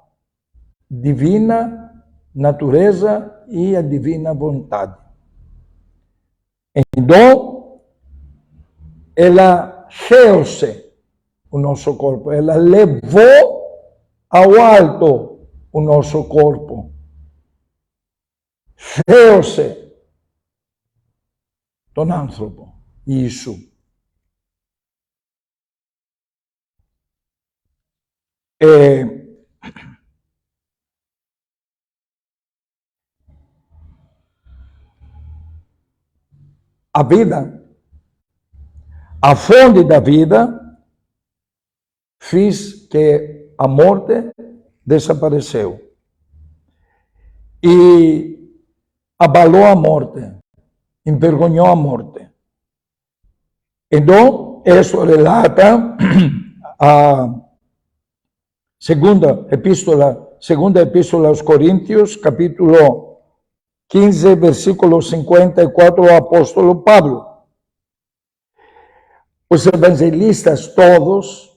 divina natureza e a divina vontade. Então, ela fez o nosso corpo, ela levou ao alto o nosso corpo. Fez τον άνθρωπο, Ιησού. A vida, a fonte da vida, fez que a morte desapareceu. E abalou a morte, envergonhou a morte. Então, isso relata a segunda epístola aos Coríntios, capítulo 15, versículo 54, o apóstolo Pablo. Os evangelistas todos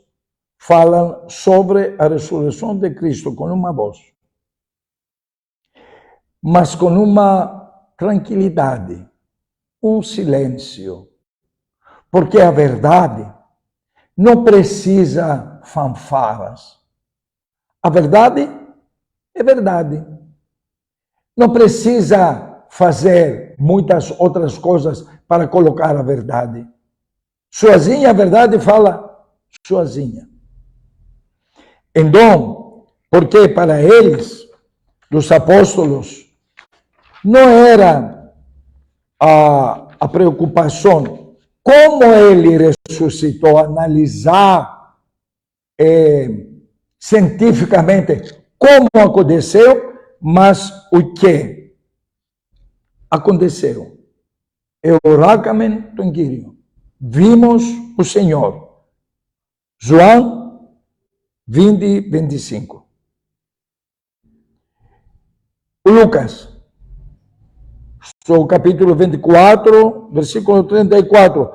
falam sobre a ressurreição de Cristo com uma voz, mas com uma tranquilidade, um silêncio, porque a verdade não precisa fanfaras. A verdade é verdade. Não precisa fazer muitas outras coisas para colocar a verdade. Sozinha a verdade fala sozinha. Então, porque para eles, os apóstolos, não era a preocupação como ele ressuscitou, analisar cientificamente como aconteceu, mas o que aconteceu. Eurakamen τον Κύριο. Vimos o Senhor. João 20, 25. Lucas, o capítulo 24, versículo 34.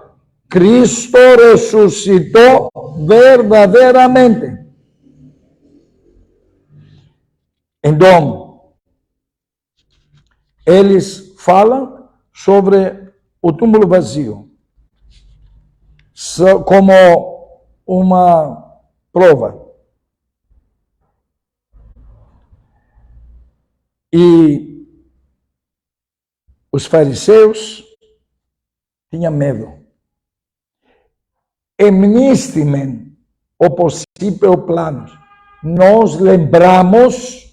Cristo ressuscitou verdadeiramente. Então, eles falam sobre o túmulo vazio como uma prova. E os fariseus tinham medo. Emnistimen o possível plano. Nós lembramos,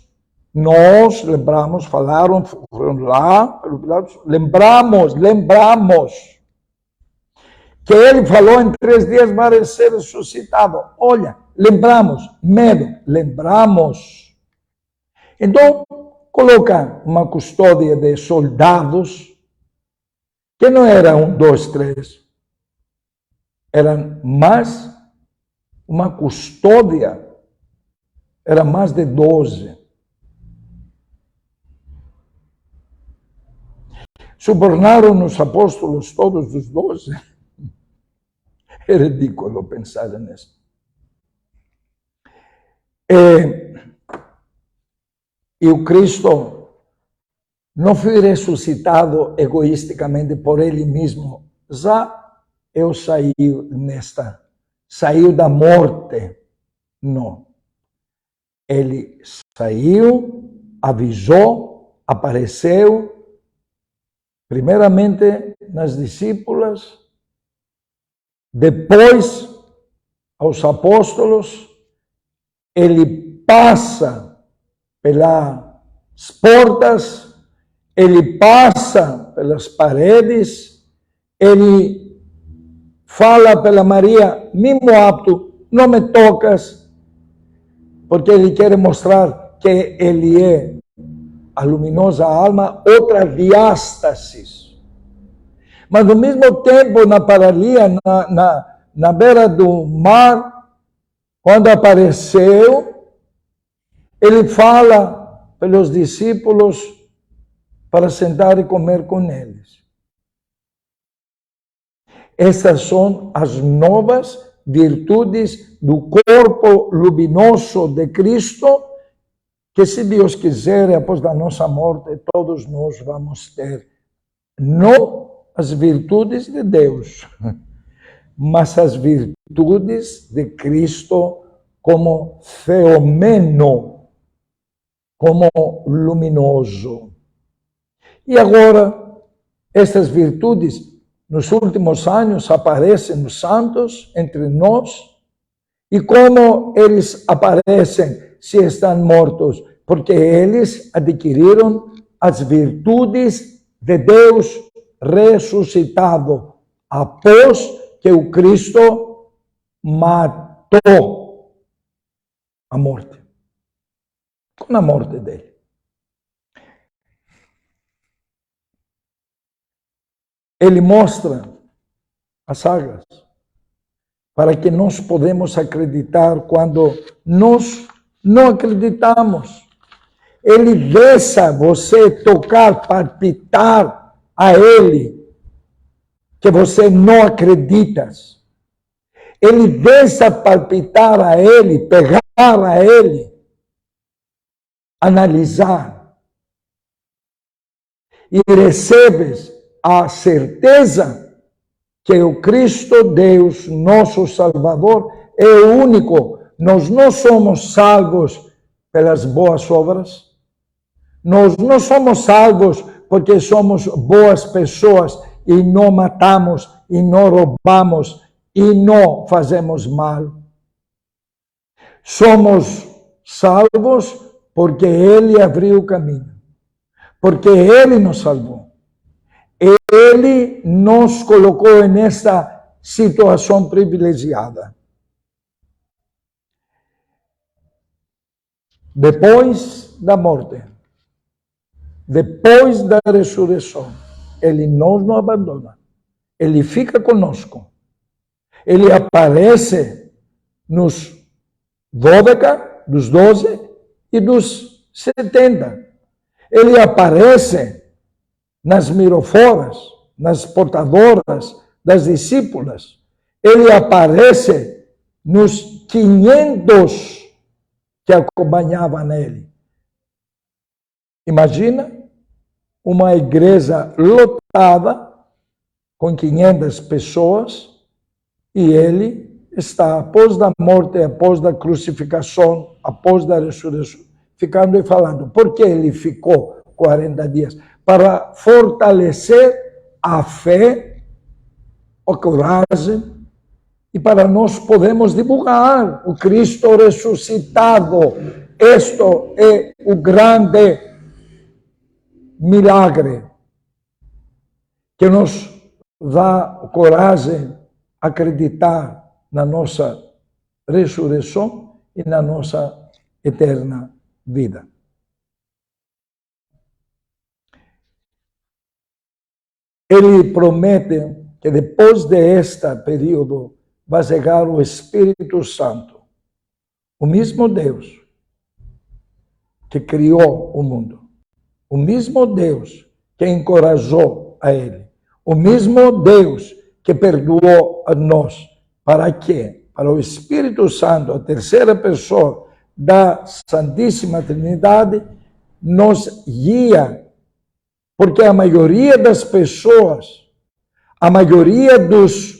falaram, foram lá, lembramos que ele falou em 3 dias vai ser ressuscitado. Olha, lembramos, medo, lembramos. Então, coloca uma custódia de soldados, que não era 1, 2, 3, eram mais, uma custódia, era mais de 12. Subornaram os apóstolos todos os 12. É ridículo pensar nisso. E o Cristo não foi ressuscitado egoisticamente por ele mesmo. Já eu saiu da morte. Não. Ele saiu, avisou, apareceu, primeiramente nas discípulas, depois aos apóstolos. Ele passa pelas portas, ele passa pelas paredes, ele fala pela Maria, mesmo apto, não me tocas, porque ele quer mostrar que ele é a luminosa alma, outra diástasis. Mas ao mesmo tempo, na paralia, na beira do mar, quando apareceu, ele fala pelos discípulos para sentar e comer com eles. Estas são as novas virtudes do corpo luminoso de Cristo, que se Deus quiser, após a nossa morte, todos nós vamos ter, não as virtudes de Deus, mas as virtudes de Cristo como feomeno, como luminoso. E agora, estas virtudes, nos últimos anos, aparecem nos santos, entre nós, e como eles aparecem se estão mortos? Porque eles adquiriram as virtudes de Deus ressuscitado, após que o Cristo matou a morte, com a morte dele. Ele mostra as sagas para que nós podemos acreditar quando nós não acreditamos. Ele deixa você tocar, palpitar a ele que você não acredita. Ele deixa palpitar a ele, pegar a ele, analisar. E recebes a certeza que o Cristo Deus, nosso Salvador, é o único. Nós não somos salvos pelas boas obras. Nós não somos salvos porque somos boas pessoas e não matamos, e não roubamos, e não fazemos mal. Somos salvos porque Ele abriu o caminho, porque Ele nos salvou. Ele nos colocou nesta situação privilegiada. Depois da morte, depois da ressurreição, Ele não nos abandona. Ele fica conosco. Ele aparece nos 12, dos 12 e dos 70. Ele aparece nas miroforas, nas portadoras das discípulas. Ele aparece nos 500 que acompanhavam ele. Imagina uma igreja lotada com 500 pessoas e ele está, após da morte, após da crucificação, após da ressurreição, ficando e falando. Por que ele ficou 40 dias? Para fortalecer a fé, a coragem, e para nós podermos divulgar o Cristo ressuscitado. Este é o grande milagre que nos dá coragem a acreditar na nossa ressurreição e na nossa eterna vida. Ele promete que depois deste período vai chegar o Espírito Santo, o mesmo Deus que criou o mundo, o mesmo Deus que encorajou a ele, o mesmo Deus que perdoou a nós. Para quê? Para o Espírito Santo, a terceira pessoa da Santíssima Trindade, nos guia. Porque a maioria das pessoas, a maioria dos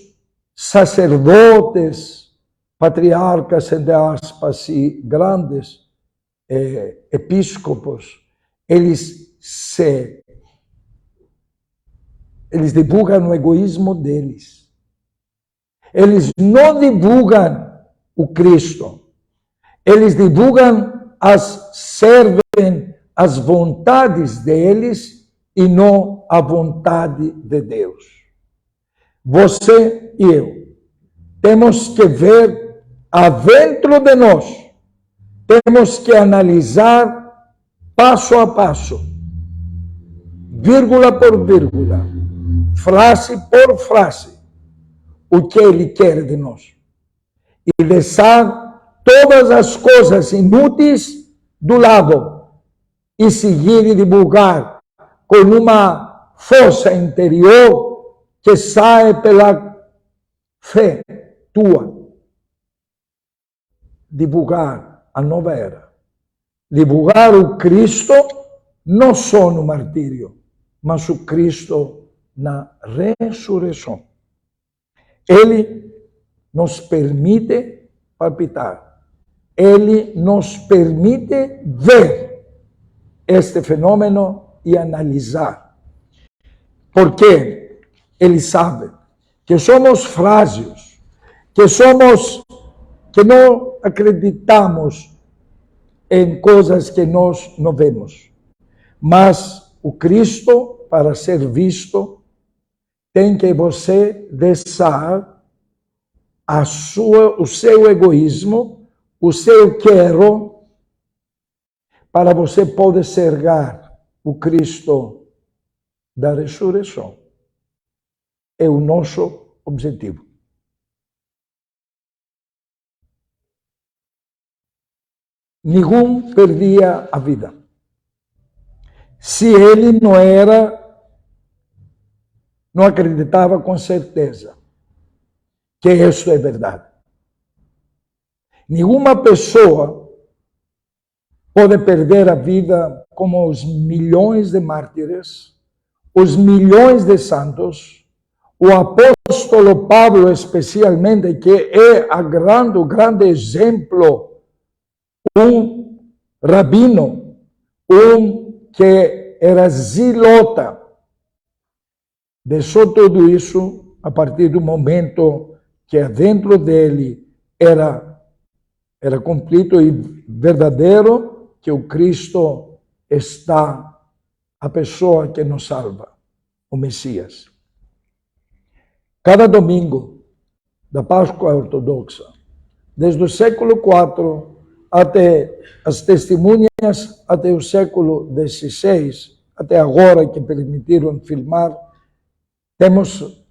sacerdotes, patriarcas, entre aspas, e grandes episcopos, eles divulgam o egoísmo deles. Eles não divulgam o Cristo. Eles divulgam, servem as vontades deles e não a vontade de Deus. Você e eu temos que ver adentro de nós, temos que analisar passo a passo, vírgula por vírgula, frase por frase, o que Ele quer de nós. E deixar todas as coisas inúteis do lado e seguir e divulgar com uma força interior que sai pela fé tua, divulgar a nova era. Divulgar o Cristo não só no martírio, mas o Cristo na ressurreição. Ele nos permite palpitar. Ele nos permite ver este fenômeno e analisar. Porque ele sabe que somos frágeis, que não acreditamos em coisas que nós não vemos. Mas o Cristo, para ser visto, tem que você deixar o seu egoísmo, o seu quero, para você poder enxergar o Cristo da ressurreição. É o nosso objetivo. Nenhum perdia a vida. Se ele não acreditava com certeza que isso é verdade. Nenhuma pessoa pode perder a vida como os milhões de mártires, os milhões de santos, o apóstolo Paulo especialmente, que é o grande exemplo, um rabino, que era zilota, deixou tudo isso a partir do momento que dentro dele era completo e verdadeiro, que o Cristo está, a pessoa que nos salva, o Messias. Cada domingo da Páscoa Ortodoxa, desde o século IV até as testemunhas, até o século XVI, até agora que permitiram filmar, temos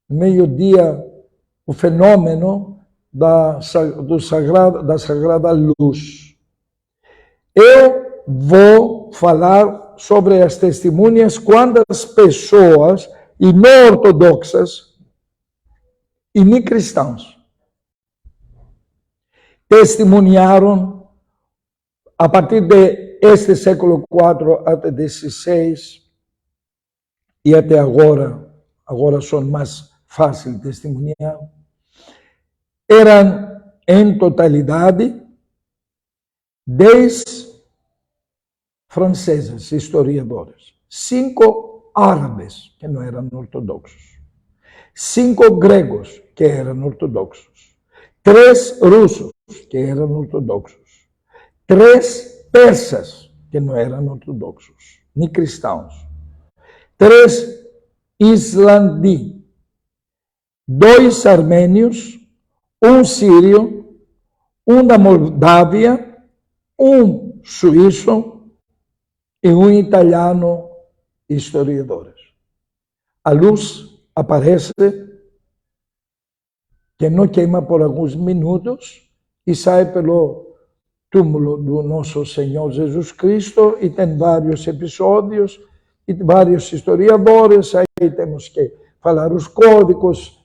meio-dia o fenômeno da Sagrada Luz. Eu vou falar sobre as testemunhas quando as pessoas, e não ortodoxas, e nem cristãos, testemunharam a partir de este século IV até XVI e até agora são mais fáceis de testemunhar, eram em totalidade 10 franceses historiadores, 5 árabes que não eram ortodoxos, 5 gregos que eram ortodoxos, 3 russos que eram ortodoxos, 3 persas que não eram ortodoxos, nem cristãos, 3 islandês, 2 armênios, 1 sírio, 1 da Moldávia, 1 suíço e 1 italiano historiadores. A luz aparece que não queima por alguns minutos e sai pelo túmulo do nosso Senhor Jesus Cristo, e tem vários episódios e vários historiadores. Aí temos que falar os códigos,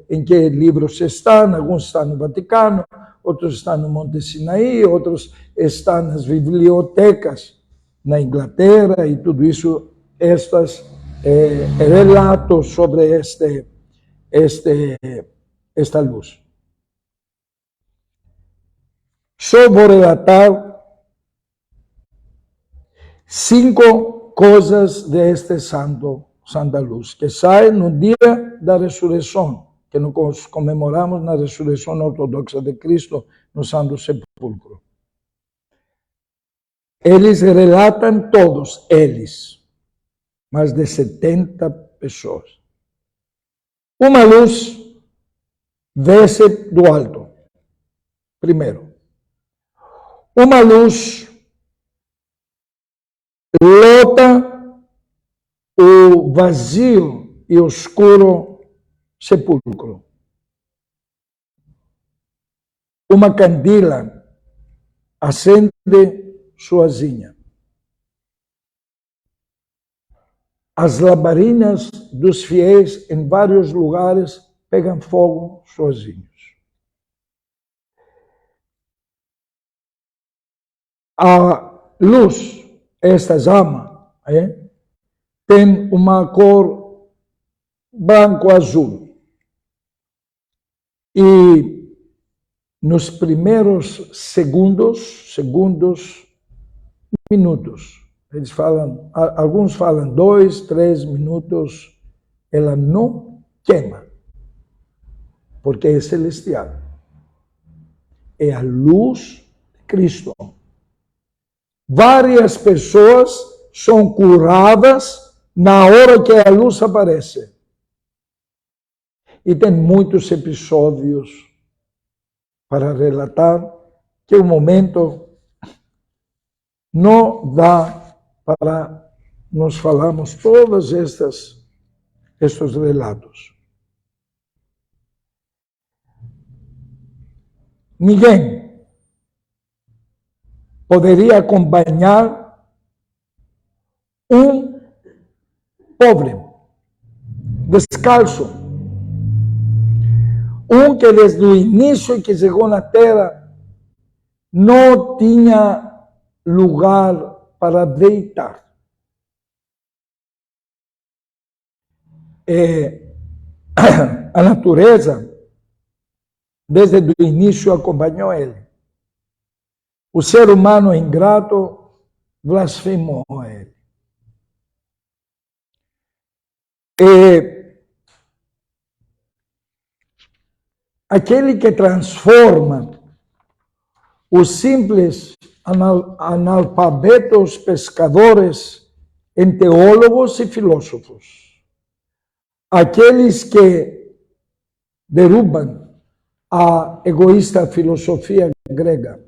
em que livros estão. Alguns estão no Vaticano, outros estão no Monte Sinaí, outros estão nas bibliotecas na Inglaterra, e tudo isso, estes relatos sobre esta luz. Só vou relatar 5 coisas deste Santa Luz, que sai no dia da ressurreição, que nós comemoramos na ressurreição ortodoxa de Cristo no Santo Sepulcro. Eles relatam todos, mais de 70 pessoas. Uma luz desce do alto, primeiro. Uma luz lota o vazio e escuro sepulcro. Uma candila acende sozinha. As lamparinas dos fiéis em vários lugares pegam fogo sozinhos. A luz, esta chama, tem uma cor branco-azul. E nos primeiros minutos, eles falam, alguns falam 2, 3 minutos, ela não queima, porque é celestial. É a luz de Cristo. Várias pessoas são curadas na hora que a luz aparece. E tem muitos episódios para relatar que o momento não dá para nós falarmos todos estes relatos. Ninguém poderia acompanhar um pobre, descalço, que desde o início que chegou na terra não tinha lugar para deitar. A natureza, desde o início, acompanhou ele. O ser humano ingrato blasfemou a ele. Aquele que transforma os simples analfabetos pescadores em teólogos e filósofos. Aqueles que derrubam a egoísta filosofia grega.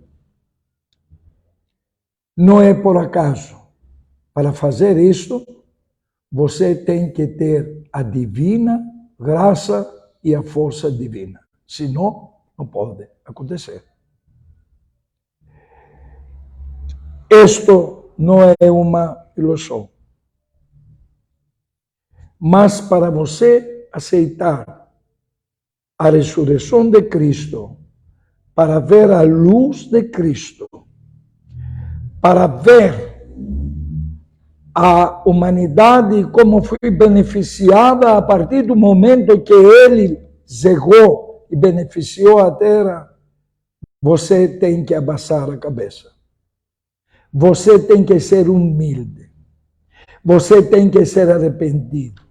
Não é por acaso. Para fazer isto, você tem que ter a divina graça e a força divina. Senão, não pode acontecer. Isto não é uma ilusão. Mas para você aceitar a ressurreição de Cristo, para ver a luz de Cristo, para ver a humanidade como foi beneficiada a partir do momento que ele chegou e beneficiou a terra, você tem que abaixar a cabeça. Você tem que ser humilde. Você tem que ser arrependido.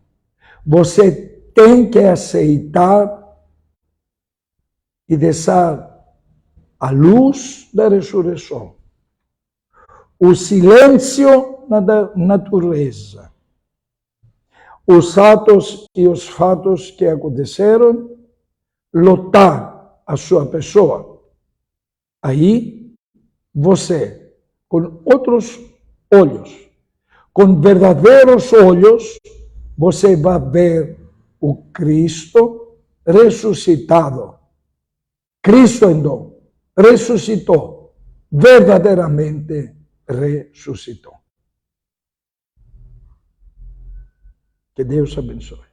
Você tem que aceitar e deixar a luz da ressurreição. O silêncio na natureza. Os atos e os fatos que aconteceram lotar a sua pessoa. Aí, você, com outros olhos, com verdadeiros olhos, você vai ver o Cristo ressuscitado. Cristo, então, ressuscitou, verdadeiramente ressuscitou. Que Deus abençoe.